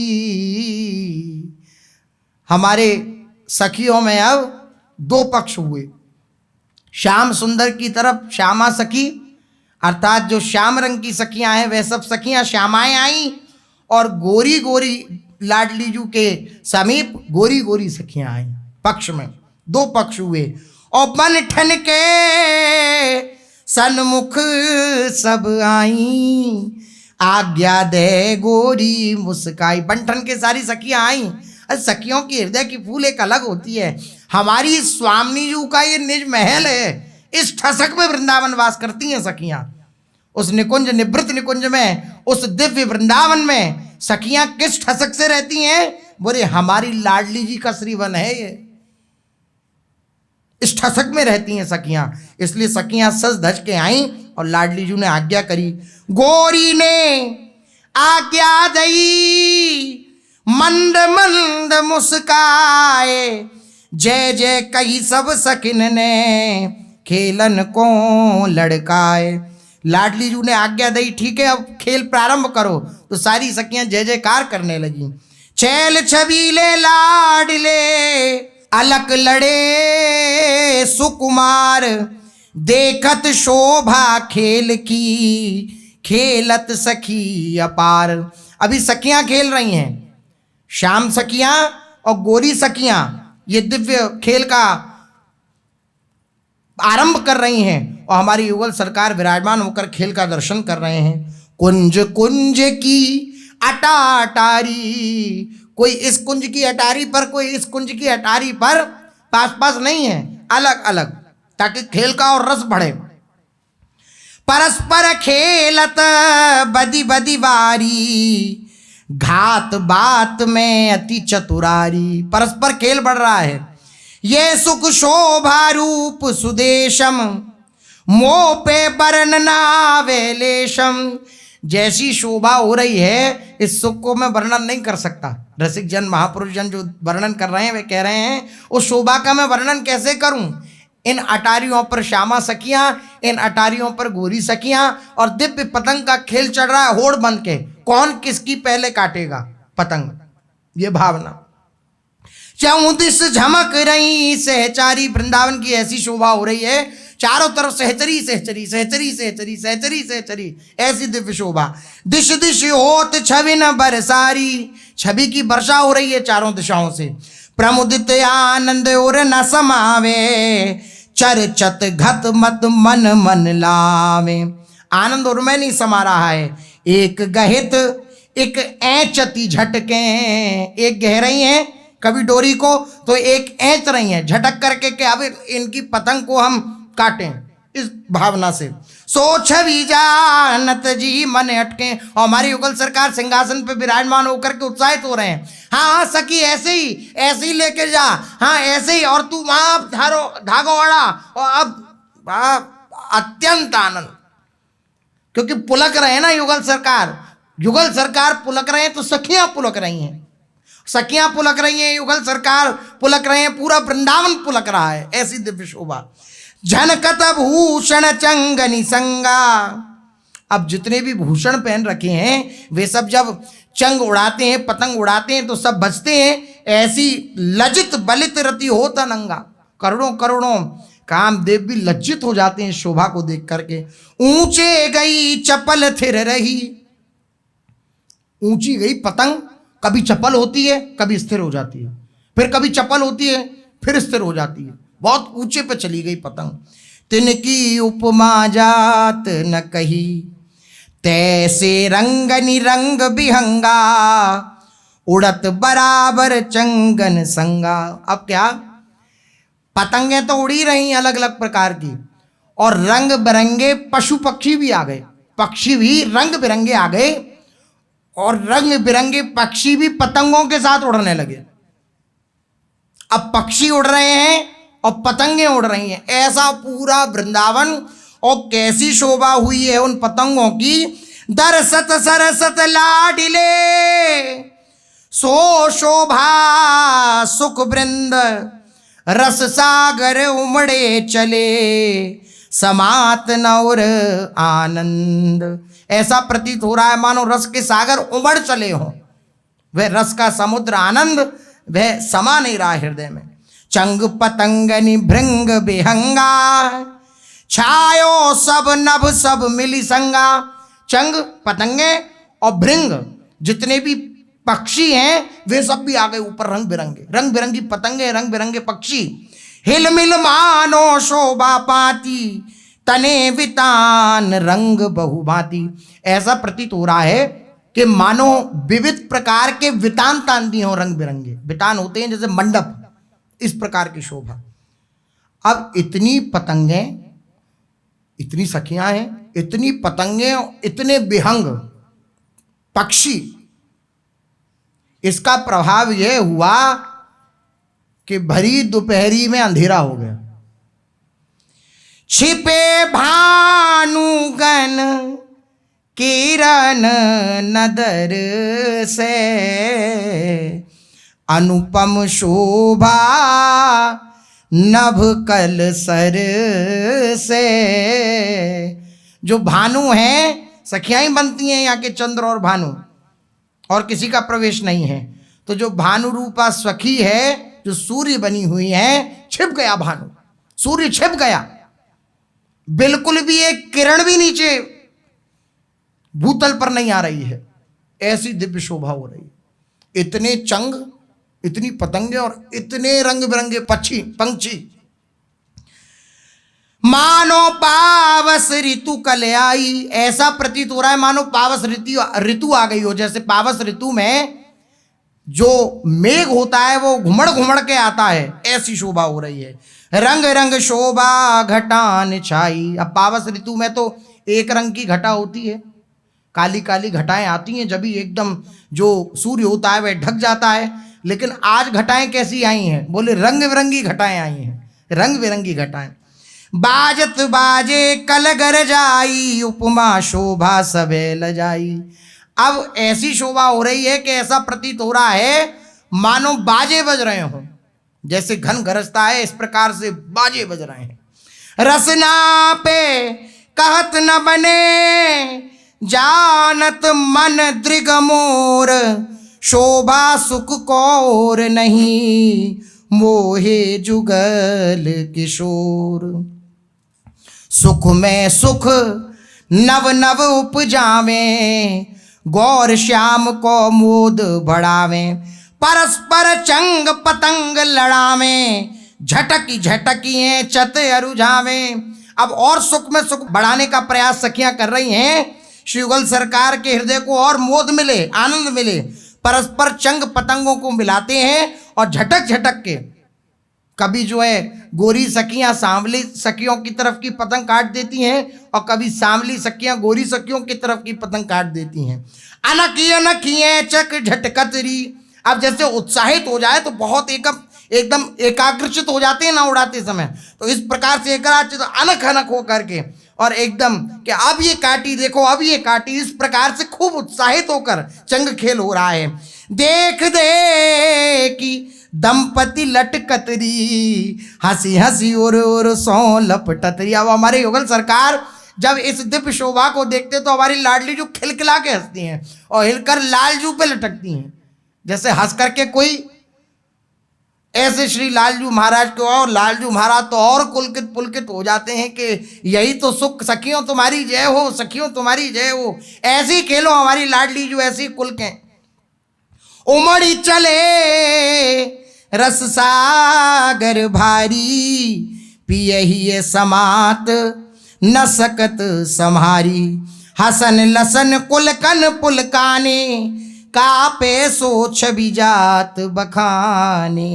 हमारे सखियों में अब दो पक्ष हुए। श्याम सुंदर की तरफ श्यामा सखी, अर्थात जो श्याम रंग की सखियां हैं वह सब सखियां श्यामाएं आई, और गोरी गोरी लाडली जू के समीप गोरी गोरी सखियां आई। पक्ष में दो पक्ष हुए। और बन ठन के सन्मुख सब आई, आज्ञा दे गोरी मुस्काई। बंठन के सारी सखियां आई। सखियों की हृदय की फूल एक अलग होती है। हमारी स्वामी जू का ये निज महल है, इस ठसक में वृंदावन वास करती हैं सखियां। उस निकुंज निवृत्त निकुंज में, उस दिव्य वृंदावन में सखियां किस ठसक से रहती हैं? बोले हमारी लाडली जी का श्रीवन है ये, इस ठसक में रहती हैं सखियां। इसलिए सखियां सज धज के आई और लाडली जी ने आज्ञा करी। गोरी ने आज्ञा दई, मंद मंद मुस्काए, जय जय कही सब सखिन ने, खेलन को लड़काए। लाडली जू ने आज्ञा दी, ठीक है अब खेल प्रारंभ करो। तो सारी सखियां जय जयकार करने लगी। छैल छबीले लाडले, अलक लड़े सुकुमार, देखत शोभा खेल की, खेलत सखी अपार। अभी सखियां खेल रही हैं, श्याम सखियां और गोरी सखियां ये दिव्य खेल का आरंभ कर रही हैं और हमारी युगल सरकार विराजमान होकर खेल का दर्शन कर रहे हैं। कुंज कुंज की अटाटारी, कोई इस कुंज की अटारी पर, कोई इस कुंज की अटारी पर, पास पास नहीं है, अलग अलग, ताकि खेल का और रस बढ़े। परस्पर खेलत बदी बदी वारी, घात बात में अति चतुरारी। परस्पर खेल बढ़ रहा है। ये सुख शोभा रूप सुदेशम, मोह पे वर्णनावे लेशम। जैसी शोभा हो रही है, इस सुख को मैं वर्णन नहीं कर सकता। रसिक जन महापुरुष जन जो वर्णन कर रहे हैं वे कह रहे हैं उस शोभा का मैं वर्णन कैसे करूं। इन अटारियों पर श्यामा सखियां, इन अटारियों पर गोरी सखियां, और दिव्य पतंग का खेल चल रहा है होड़ बन के। कौन किसकी पहले काटेगा पतंग, ये भावना। चौदिस झमक रही सहचारी, वृंदावन की ऐसी शोभा हो रही है, चारों तरफ सहचरी सहचरी सहचरी सहचरी सहचरी सहचरी, ऐसी दिव्य शोभा। दिश दिश होत छवि न बरसारी, छवि की वर्षा हो रही है चारों दिशाओं से। प्रमुदित आनंद और न समावे, चरचत घत मत मन मन लावे। आनंद और में नहीं समा रहा है। एक गहित एक ऐंचती झटके, एक गह रही है कभी डोरी को तो एक ऐंच रही है झटक करके कि अब इनकी पतंग को हम काटें, इस भावना से। सो छवि जानत जी मन अटके, और हमारी युगल सरकार सिंहासन पे विराजमान होकर के उत्साहित हो रहे हैं। हाँ सखी ऐसे ही लेके जा, हाँ ऐसे ही, और तू वहां धागो अड़ा, और अब अत्यंत आनंद, क्योंकि पुलक रहे हैं ना युगल सरकार पुलक रहे हैं, तो सखियां पुलक रही हैं, सखियां पुलक रही हैं, युगल सरकार पुलक रहे हैं, पूरा वृंदावन पुलक रहा है। ऐसी दिव्य शोभा। झनकत भूषण चंगनी संगा, अब जितने भी भूषण पहन रखे हैं वे सब जब चंग उड़ाते हैं, पतंग उड़ाते हैं, तो सब बजते हैं। ऐसी लज्जित बलित रति होता नंगा, करोड़ों करोड़ों कामदेव भी लज्जित हो जाते हैं शोभा को देख करके। ऊंचे गई चपल थिर रही, ऊंची गई पतंग कभी चपल होती है, कभी स्थिर हो जाती है, फिर कभी चपल होती है, फिर स्थिर हो जाती है, बहुत ऊंचे पे चली गई पतंग। तिनकी उपमा जात न कही, तैसे रंग निरंग बिहंगा, उड़त बराबर चंगन संगा। अब क्या, पतंगे तो उड़ी रही अलग अलग प्रकार की, और रंग बिरंगे पशु पक्षी भी आ गए, पक्षी भी रंग बिरंगे आ गए, और रंग बिरंगे पक्षी भी पतंगों के साथ उड़ने लगे। अब पक्षी उड़ रहे हैं और पतंगे उड़ रही हैं, ऐसा पूरा वृंदावन। और कैसी शोभा हुई है उन पतंगों की। दरसत सरसत लाडिले, सो शोभा सुख वृंद, रस सागर उमड़े चले, समात नौर आनंद। ऐसा प्रतीत हो रहा है मानो रस के सागर उमड़ चले हों, वह रस का समुद्र आनंद वह समा नहीं रहा हृदय में। चंग पतंगनि भृंग बिहंगा, छायो सब नभ सब मिली संगा। चंग पतंगे और भृंग जितने भी पक्षी हैं वे सब भी आ गए ऊपर, रंग बिरंगी पतंगे, रंग बिरंगे पक्षी। हिल मिल मानो शोभा पाती, तने वितान रंग बहुभांति। ऐसा प्रतीत हो रहा है कि मानो विविध प्रकार के वितान तान दिए हों, रंग बिरंगे वितान होते हैं जैसे मंडप, इस प्रकार की शोभा। अब इतनी पतंगे, इतनी सखियां हैं, इतनी पतंगे, इतने विहंग पक्षी, इसका प्रभाव यह हुआ कि भरी दोपहरी में अंधेरा हो गया। छिपे भानुगन किरण किरण नदर से, अनुपम शोभा नभ कल सर से। जो भानु हैं, सखियां ही बनती हैं यहाँ के चंद्र और भानु, और किसी का प्रवेश नहीं है। तो जो भानु रूपा सखी है, जो सूर्य बनी हुई है, छिप गया भानु, सूर्य छिप गया, बिल्कुल भी एक किरण भी नीचे भूतल पर नहीं आ रही है, ऐसी दिव्य शोभा हो रही है। इतने चंग, इतनी पतंगे और इतने रंग बिरंगे पंछी, मानो पावस ऋतु कल आई। ऐसा प्रतीत हो रहा है मानो पावस ऋतु आ गई हो। जैसे पावस ऋतु में जो मेघ होता है वो घुमड़ घुमड़ के आता है, ऐसी शोभा हो रही है। रंग रंग शोभा घटान छाई। अब पावस ऋतु में तो एक रंग की घटा होती है, काली काली घटाएं आती हैं, जब भी एकदम जो सूर्य होता है वह ढक जाता है। लेकिन आज घटाएं कैसी आई हैं? बोले रंग बिरंगी घटाएं आई हैं, रंग बिरंगी घटाएं। बाजत बाजे कल गर जाई, उपमा शोभा सबे लजाई। अब ऐसी शोभा हो रही है कि ऐसा प्रतीत हो रहा है मानो बाजे बज रहे हों, जैसे घन गरजता है इस प्रकार से बाजे बज रहे हैं। रसना पे कहत न बने, जानत मन दृग मोर, शोभा सुख कौर नहीं, मोहे जुगल किशोर। सुख में सुख नव नव उपजावे, गौर श्याम को मोद बढ़ावे। परस्पर चंग पतंग लड़ावे, झटकी झटकिए चत अरुझावे। अब और सुख में सुख बढ़ाने का प्रयास सखियां कर रही हैं, श्री युगल सरकार के हृदय को और मोद मिले, आनंद मिले। परस्पर चंग पतंगों को मिलाते हैं और झटक झटक के, कभी जो है गोरी सखियां सांवली सखियों की तरफ की पतंग काट देती हैं और कभी सांवली सखियां गोरी सखियों की तरफ की पतंग काट देती हैं। अनकी अनखिए चक झटकतरी। अब जैसे उत्साहित हो जाए तो बहुत एकदम एकाग्रचित हो जाते हैं ना उड़ाते समय, तो इस प्रकार से एकाग्रचित अनख अनख हो करके और एकदम कि अब ये काटी, देखो अब ये काटी, इस प्रकार से खूब उत्साहित होकर चंग खेल हो रहा है। देख दे कि दंपति लटकतरी, हंसी हंसी और सौ लपटतरी। अब हमारे युगल सरकार जब इस दिव्य शोभा को देखते तो हमारी लाडली जो खिलखिला के हंसती हैं और हिलकर लालजू पे लटकती हैं, जैसे हंस करके कोई ऐसे श्री लालजू महाराज को, और लालजू महाराज तो और पुलकित पुलकित हो जाते हैं कि यही तो सुख, सखियों तुम्हारी जय हो, सखियों तुम्हारी जय हो। ऐसी खेलो हमारी लाडली जो ऐसी कुलकें। उमड़ी चले रस सागर भारी, पियहि समात न सकत सम्हारी। हसन लसन कुलकन पुलकाने, कापे सो छवि जात बखाने।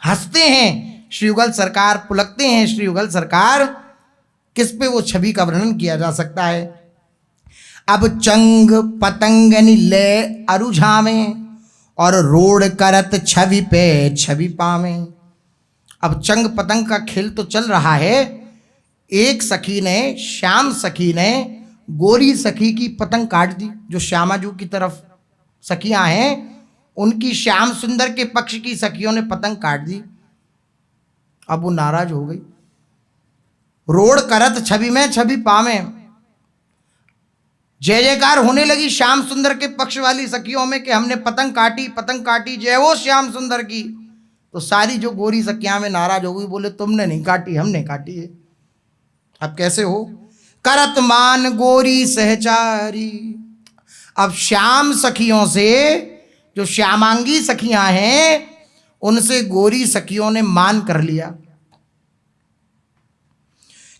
हंसते हैं श्री युगल सरकार, पुलकते हैं श्री युगल सरकार, किस पे वो छवि का वर्णन किया जा सकता है। अब चंग पतंगनि ले अरुझावे, और रोड करत छवि पे छवि पावे। अब चंग पतंग का खेल तो चल रहा है। एक सखी ने, श्याम सखी ने गोरी सखी की पतंग काट दी। जो श्यामाजू की तरफ सखियां हैं उनकी श्याम सुंदर के पक्ष की सखियों ने पतंग काट दी। अब वो नाराज हो गई। रोड करत छवि में छवि पावे, जय जयकार होने लगी श्याम सुंदर के पक्ष वाली सखियों में कि हमने पतंग काटी, जय हो श्याम सुंदर की। तो सारी जो गोरी सखियां में नाराज हो गई, बोले तुमने नहीं काटी, हमने काटी है। अब कैसे हो? करत मान गोरी सहचारी। अब श्याम सखियों से, जो श्यामांगी सखियां हैं, उनसे गोरी सखियों ने मान कर लिया।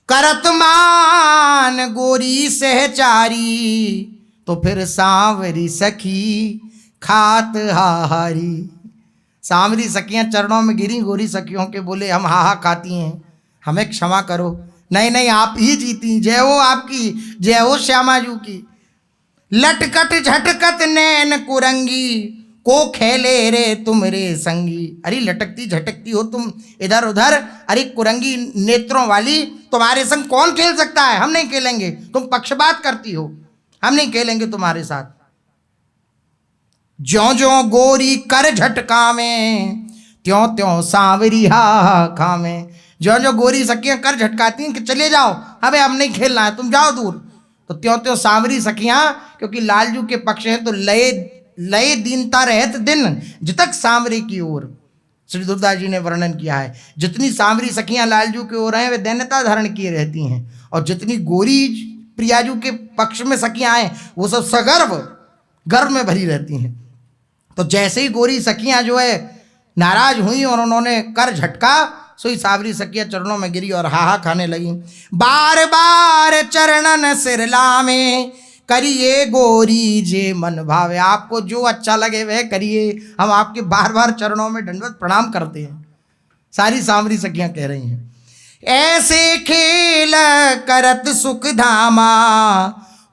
करत मान गोरी सहचारी, तो फिर सांवरी सखी खात हाहारी। सांवरी सखियां चरणों में गिरी गोरी सखियों के, बोले हम हाहा खाती हैं, हमें क्षमा करो। नहीं नहीं, आप ही जीती, जय हो आपकी, जय हो श्यामाजू की। लटकट झटकत नैन कुरंगी, को खेले रे तुम रे संगी। अरे लटकती झटकती हो तुम इधर उधर, अरे कुरंगी नेत्रों वाली, तुम्हारे संग कौन खेल सकता है, हम नहीं खेलेंगे, तुम पक्षपात करती हो, हम नहीं खेलेंगे तुम्हारे साथ। ज्यों ज्यों गोरी कर झटका में, त्यों त्यों सांवरी हा खा में। ज्यों ज्यों गोरी सखियां कर झटकाती हैं कि चले जाओ, अबे हम नहीं खेलना है, तुम जाओ दूर, तो त्यों त्यों सांवरी सखियां, क्योंकि लालजू के पक्ष हैं तो लय लय दीनता रहत दिन जितक सांवरी की ओर। श्री दुर्दास जी ने वर्णन किया है, जितनी सांवरी सखियां लालजू की ओर हैं वे दैन्यता धारण किए रहती हैं, और जितनी गोरी प्रियाजू के पक्ष में सखियां हैं वो सब सगर्व गर्व में भरी रहती हैं। तो जैसे ही गोरी सखियां जो है नाराज हुई और उन्होंने कर झटका, सोई सावरी सखियां चरणों में गिरी और हाहा खाने लगी। बार बार चरणन सिर लामे, करिए गोरी जे मन भावे। आपको जो अच्छा लगे वह करिए, हम आपके बार बार चरणों में दंडवत प्रणाम करते हैं। सारी सांवरी सखियां कह रही हैं, ऐसे खेल करत सुख धामा,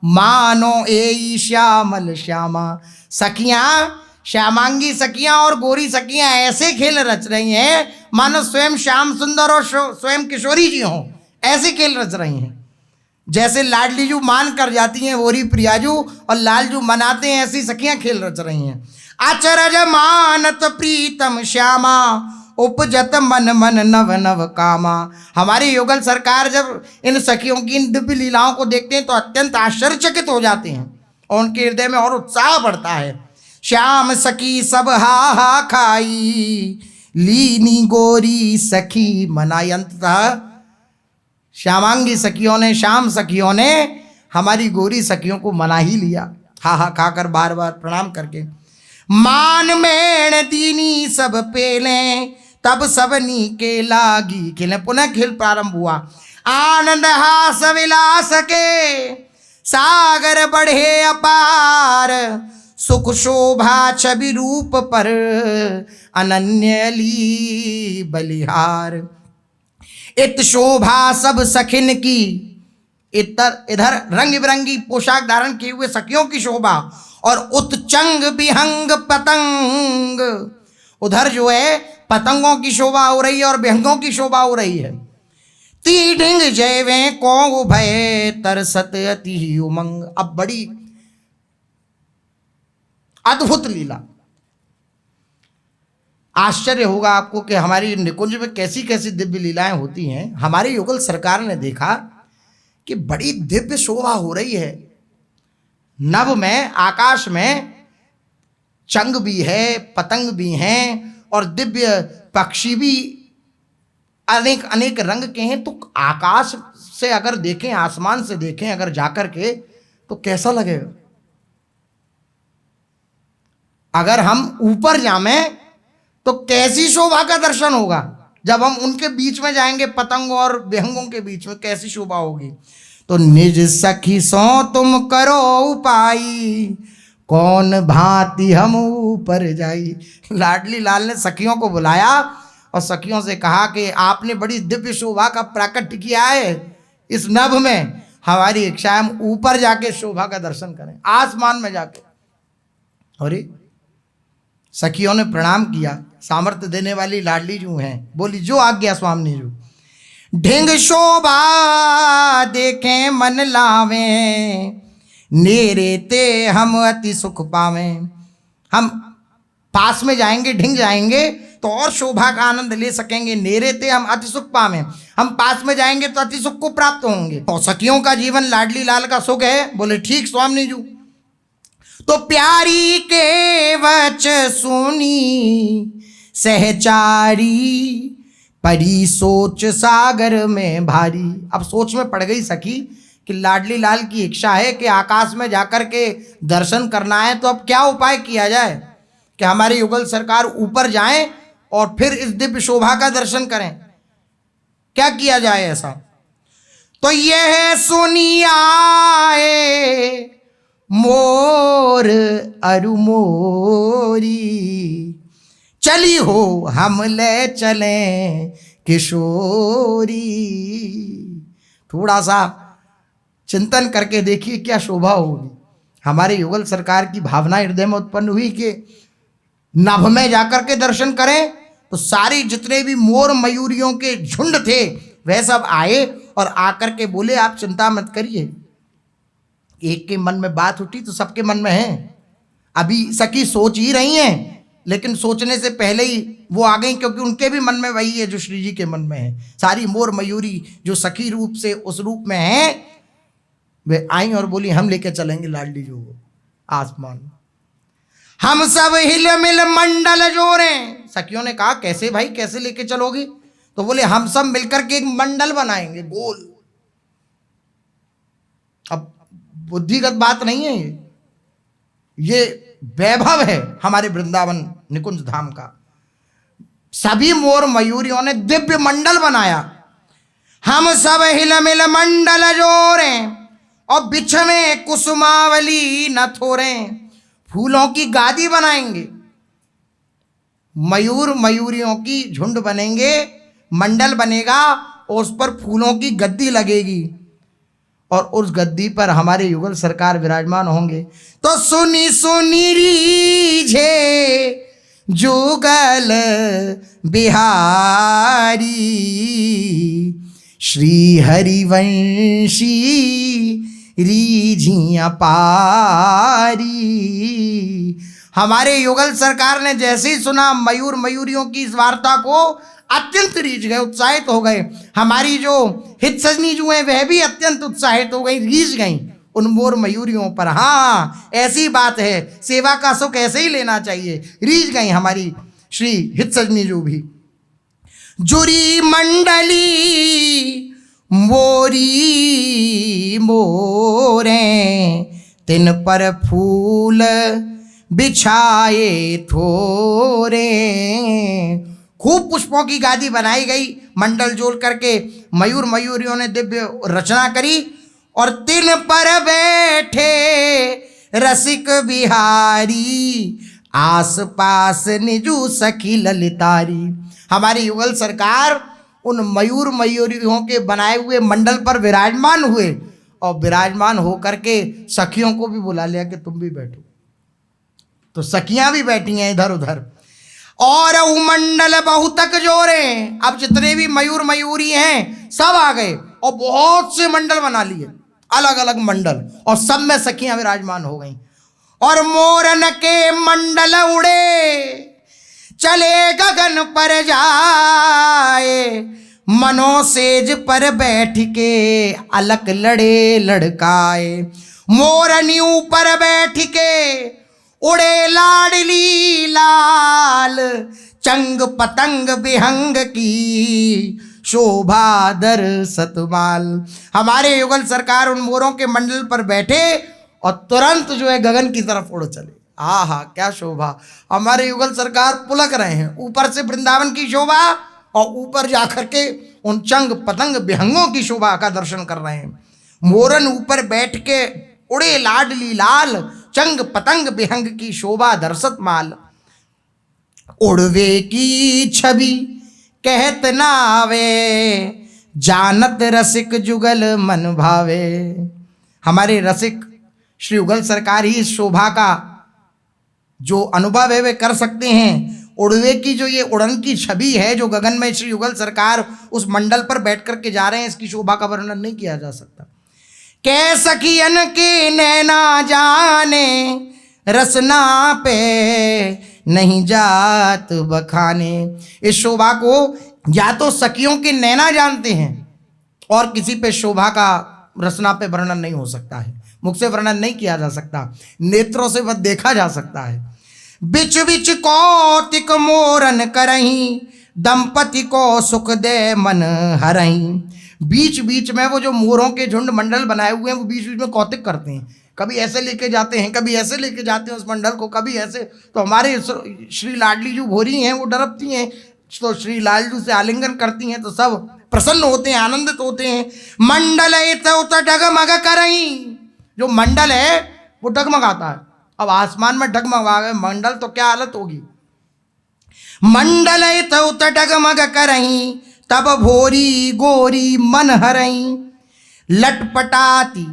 मानो ए श्यामल श्यामा। सखियां, श्यामांगी सखियां और गोरी सखियां ऐसे खेल रच रही हैं मानो स्वयं श्याम सुंदर और स्वयं किशोरी जी हों, ऐसे खेल रच रही हैं। जैसे लाडलीजू मान कर जाती हैं गोरी प्रियाजू और लालजू मनाते हैं, ऐसी सखियां खेल रच रही हैं। अचरज मानत प्रीतम श्यामा, उपजत मन मन नव नव कामा। हमारी युगल सरकार जब इन सखियों की इन दिव्य लीलाओं को देखते हैं तो अत्यंत आश्चर्यचकित हो जाते हैं और उनके हृदय में और उत्साह बढ़ता है। श्याम सखी सब हा हा खाई, लीनी गोरी सखी मनाई। अंततः श्यामांगी सखियों ने, श्याम सखियों ने हमारी गोरी सखियों को मना ही लिया, हा हा खाकर बार बार प्रणाम करके। मान मेण दीनी सब पेले, तब सबनी के लागी खेले। पुनः खेल प्रारंभ हुआ। आनंद हास विलास के, सागर बढ़े अपार, सुख शोभा छवि रूप पर, अनन्य ली बलिहार। इत शोभा सब सखिन की, इधर रंग बिरंगी पोशाक धारण किए हुए सखियों की शोभा, और उत्चंग विहंग पतंग, उधर जो है पतंगों की शोभा हो रही है और विहंगों की शोभा हो रही है। ती ढिंग जयवे को भय, तरसत अति ही उमंग। अब बड़ी अद्भुत लीला, आश्चर्य होगा आपको कि हमारी निकुंज में कैसी कैसी दिव्य लीलाएं होती हैं। हमारी युगल सरकार ने देखा कि बड़ी दिव्य शोभा हो रही है, नभ में, आकाश में चंग भी है, पतंग भी हैं और दिव्य पक्षी भी अनेक अनेक रंग के हैं। तो आकाश से अगर देखें, आसमान से देखें अगर जाकर के, तो कैसा लगेगा? अगर हम ऊपर जामें तो कैसी शोभा का दर्शन होगा। जब हम उनके बीच में जाएंगे, पतंगों और विहंगों के बीच में, कैसी शोभा होगी। तो निज सखी सो तुम करो उपाई, कौन भांति हम ऊपर जाई। लाडली लाल ने सखियों को बुलाया और सखियों से कहा कि आपने बड़ी दिव्य शोभा का प्राकट्य किया है इस नभ में, हमारी इच्छा है हम ऊपर जाके शोभा का दर्शन करें, आसमान में जाके। अरे सखियों ने प्रणाम किया। सामर्थ्य देने वाली लाडली जो हैं, बोली जो आज्ञा स्वामी जो। ढिंग शोभा देखें मन लावे, नेरे ते हम अति सुख पावे। हम पास में जाएंगे, ढिंग जाएंगे तो और शोभा का आनंद ले सकेंगे। नेरे ते हम अति सुख पावे, हम पास में जाएंगे तो अति सुख को प्राप्त होंगे। तो सखियों का जीवन लाडली लाल का सुख है। बोले ठीक स्वामी जी। तो प्यारी के वच सुनी सहचारी, परी सोच सागर में भारी। अब सोच में पड़ गई सखी कि लाडली लाल की इच्छा है कि आकाश में जाकर के दर्शन करना है, तो अब क्या उपाय किया जाए कि हमारी युगल सरकार ऊपर जाएं और फिर इस दिव्य शोभा का दर्शन करें। क्या किया जाए ऐसा? तो यह सुनी आए मोर अरु मोरी, चली हो हम ले चले किशोरी। थोड़ा सा चिंतन करके देखिए क्या शोभा होगी। हमारे युगल सरकार की भावना हृदय में उत्पन्न हुई कि नभ में जाकर के दर्शन करें। तो सारी जितने भी मोर मयूरियों के झुंड थे वह सब आए और आकर के बोले आप चिंता मत करिए, एक के मन में बात उठी तो सबके मन में है। अभी सखी सोच ही रही हैं, लेकिन सोचने से पहले ही वो आ गई, क्योंकि उनके भी मन में वही है जो श्री जी के मन में है। सारी मोर मयूरी जो सखी रूप से उस रूप में है, वे आई और बोली हम लेके चलेंगे लाडली जो आसमान। हम सब हिल मिल मंडल जोड़े। सखियों ने कहा कैसे भाई, कैसे लेके चलोगी? तो बोले हम सब मिलकर के एक मंडल बनाएंगे गोल। अब बुद्धिगत बात नहीं है, ये वैभव है हमारे वृंदावन निकुंज धाम का। सभी मोर मयूरियों ने दिव्य मंडल बनाया। हम सब हिल मिल मंडल जोड़े और बिछ में कुसुमावली न थोरे। फूलों की गादी बनाएंगे, मयूर मयूरियों की झुंड बनेंगे, मंडल बनेगा और उस पर फूलों की गद्दी लगेगी और उस गद्दी पर हमारे युगल सरकार विराजमान होंगे। तो सुनी सुनी रीझे जुगल बिहारी, श्री हरिवंशी रीझियां पारी। हमारे युगल सरकार ने जैसे ही सुना मयूर मयूरियों की इस वार्ता को, अत्यंत रीझ गए, उत्साहित हो गए। हमारी जो हित सजनी जो है वह भी अत्यंत उत्साहित हो गई, रीझ गई उन मोर मयूरियों पर। हाँ, ऐसी बात है, सेवा का सुख ऐसे ही लेना चाहिए। रीझ गई हमारी श्री हित सजनी जो भी। जुरी मंडली मोरी मोरे, तिन पर फूल बिछाए थोरे। खूब पुष्पों की गादी बनाई गई, मंडल जोड़ करके मयूर मयूरियों ने दिव्य रचना करी और तिन पर बैठे रसिक बिहारी, आस पास निजू सखी ललितारी। हमारी युगल सरकार उन मयूर मयूरियों के बनाए हुए मंडल पर विराजमान हुए और विराजमान होकर के सखियों को भी बुला लिया कि तुम भी बैठो। तो सखियां भी बैठी हैं इधर उधर। और मंडल बहुतक जोरे, अब जितने भी मयूर मयूरी हैं सब आ गए और बहुत से मंडल बना लिए, अलग अलग मंडल, और सब में सखियां विराजमान हो गईं। और मोरन के मंडल उड़े चले गगन पर जाए, मनोसेज पर बैठ के अलक लड़े लड़काए। मोरनी ऊपर बैठ के उड़े लाडली लाल, चंग पतंग बिहंग की शोभा दर सतमाल। हमारे युगल सरकार उन मोरों के मंडल पर बैठे और तुरंत जो है गगन की तरफ उड़ चले। आहा, क्या शोभा! हमारे युगल सरकार पुलक रहे हैं, ऊपर से वृंदावन की शोभा और ऊपर जाकर के उन चंग पतंग बिहंगों की शोभा का दर्शन कर रहे हैं। मोरन ऊपर बैठ के उड़े लाडली लाल, चंग पतंग बिहंग की शोभा दर्शत माल। उड़वे की छवि कहत नावे, जानत रसिक जुगल मन भावे। हमारे रसिक श्री युगल सरकार ही इस शोभा का जो अनुभव है वे कर सकते हैं। उड़वे की जो ये उड़न की छवि है जो गगन में श्री युगल सरकार उस मंडल पर बैठ कर के जा रहे हैं, इसकी शोभा का वर्णन नहीं किया जा सकता। कै सखियन के नैना जाने, रसना पे नहीं जात बखाने। इस शोभा को या तो सखियों के नैना जानते हैं और किसी पे शोभा का रसना पे वर्णन नहीं हो सकता है, मुख से वर्णन नहीं किया जा सकता, नेत्रों से वह देखा जा सकता है। बिच बिच कौतिक मोरन करही, दंपति को सुख दे मन हरही। बीच बीच में वो जो मोरों के झुंड मंडल बनाए हुए हैं वो बीच बीच में कौतिक करते हैं, कभी ऐसे लेके जाते हैं, कभी ऐसे लेके जाते हैं उस मंडल को, कभी ऐसे। तो हमारे श्री लाडली जो भोरी हैं वो डरपती हैं, तो श्री लालजू से आलिंगन करती हैं तो सब प्रसन्न होते हैं, आनंदित होते हैं। मंडल डगमग करही, जो मंडल है वो डगमगाता है। अब आसमान में डगमगा गए मंडल तो क्या हालत होगी। मंडल डगमग करही, तब भोरी गोरी मन हरही। लटपटाती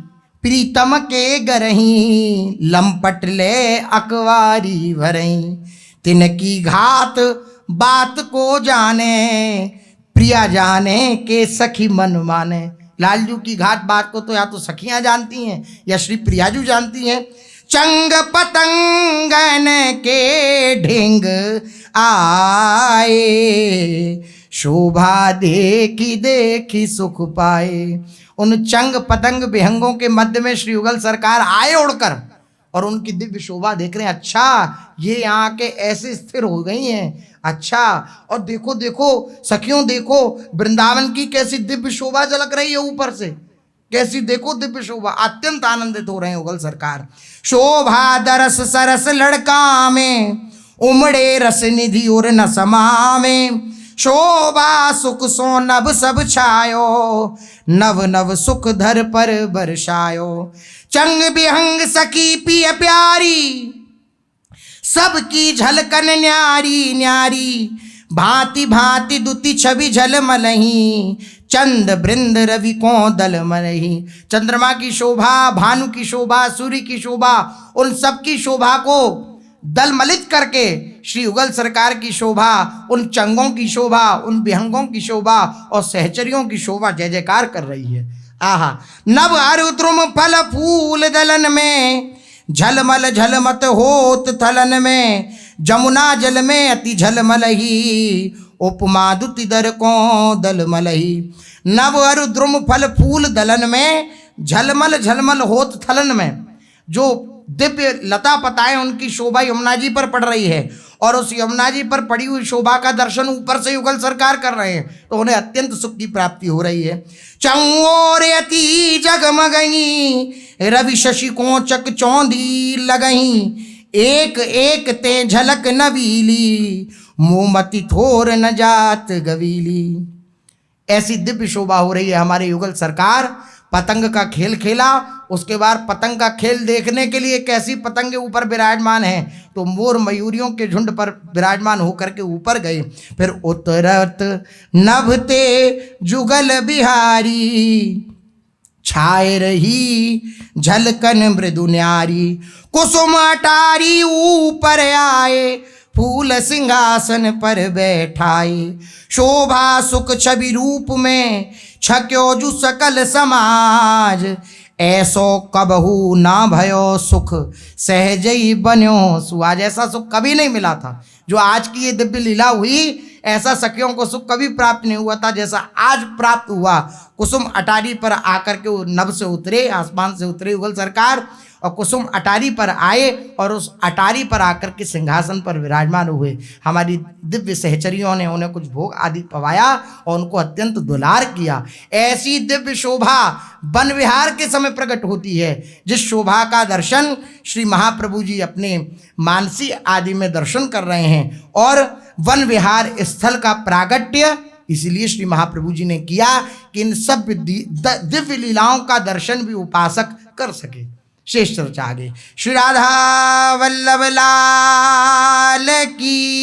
प्रीतम के गरही, लंपट ले अकवारी भरही। तिनकी घात बात को जाने, प्रिया जाने के सखी मन माने। लालजू की घाट बात को तो या तो सखियां जानती हैं या श्री प्रियाजू जानती हैं। चंग पतंगन के ढिंग आए, शोभा देखी देखी सुख पाए। उन चंग पतंग विहंगों के मध्य में श्री युगल सरकार आए उड़कर और उनकी दिव्य शोभा देख रहे हैं। अच्छा, ये यहाँ के ऐसे स्थिर हो गई हैं। अच्छा, और देखो देखो सखियों, देखो वृंदावन की कैसी दिव्य शोभा झलक रही है ऊपर से, कैसी देखो दिव्य शोभा। अत्यंत आनंदित हो रहे हैं युगल सरकार। शोभा दरस सरस लड़का में, उमड़े रस निधि और न समावे। शोभा सुख सो नभ सब छायो, नव नव सुख धर पर बरसायो। चंग बिहंग सखी पिय प्यारी, सबकी झलकन न्यारी न्यारी। भांति भांति दुति छवि झलमलही, चंद बृंद रवि को दल मलही। चंद्रमा की शोभा, भानु की शोभा, सूर्य की शोभा, उन सब की शोभा को दलमलित करके श्री युगल सरकार की शोभा, उन चंगों की शोभा, उन विहंगों की शोभा और सहचरियों की शोभा जय जयकार कर रही है। आहा, नव अरु द्रुम फल फूल दलन में, झलमल झलमत होत थलन में। जमुना जल में अति झलमलही, उपमा दुति दर को दलमलही। नव अरु द्रुम फल फूल दलन में, झलमल झलमल होत थलन में। जो दिव्य लता पताएं उनकी शोभा यमुना जी पर पड़ रही है और उस यमुना जी पर पड़ी हुई शोभा का दर्शन ऊपर से युगल सरकार कर रहे हैं, तो उन्हें अत्यंत सुख की प्राप्ति हो रही है। चंगोर अति जगमगई, रवि शशि को चक चौंधी लगही। एक एक ते झलक नवीली, मोमती थोर न जात गवीली। ऐसी दिव्य शोभा हो रही है। हमारे युगल सरकार पतंग का खेल खेला, उसके बाद पतंग का खेल देखने के लिए कैसी पतंगे ऊपर विराजमान हैं, तो मोर मयूरियों के झुंड पर विराजमान होकर के ऊपर गए। फिर उतरत नभते जुगल बिहारी, छाए रही झलकन मृदु न्यारी। कुसुम अटारी ऊपर आए, फूल सिंहासन पर बैठाए। शोभा सुख छवि रूप में, छक्यो जु सकल समाज। ऐसो कबहू ना भयो सुख, सहजई बन्यो सुआज। ऐसा सुख कभी नहीं मिला था जो आज की ये दिव्य लीला हुई। ऐसा सखियों को सुख कभी प्राप्त नहीं हुआ था जैसा आज प्राप्त हुआ। कुसुम अटारी पर आकर के वो नभ से उतरे, आसमान से उतरे युगल सरकार, और कुसुम अटारी पर आए और उस अटारी पर आकर के सिंहासन पर विराजमान हुए। हमारी दिव्य सहचरियों ने उन्हें कुछ भोग आदि पवाया और उनको अत्यंत दुलार किया। ऐसी दिव्य शोभा वन विहार के समय प्रकट होती है, जिस शोभा का दर्शन श्री महाप्रभु जी अपने मानसी आदि में दर्शन कर रहे हैं। और वन विहार स्थल का प्रागट्य इसलिए श्री महाप्रभु जी ने किया कि इन सब दिव्य लीलाओं का दर्शन भी उपासक कर सके। शेष चर्चा आगे। श्री राधा वल्लभ लाल की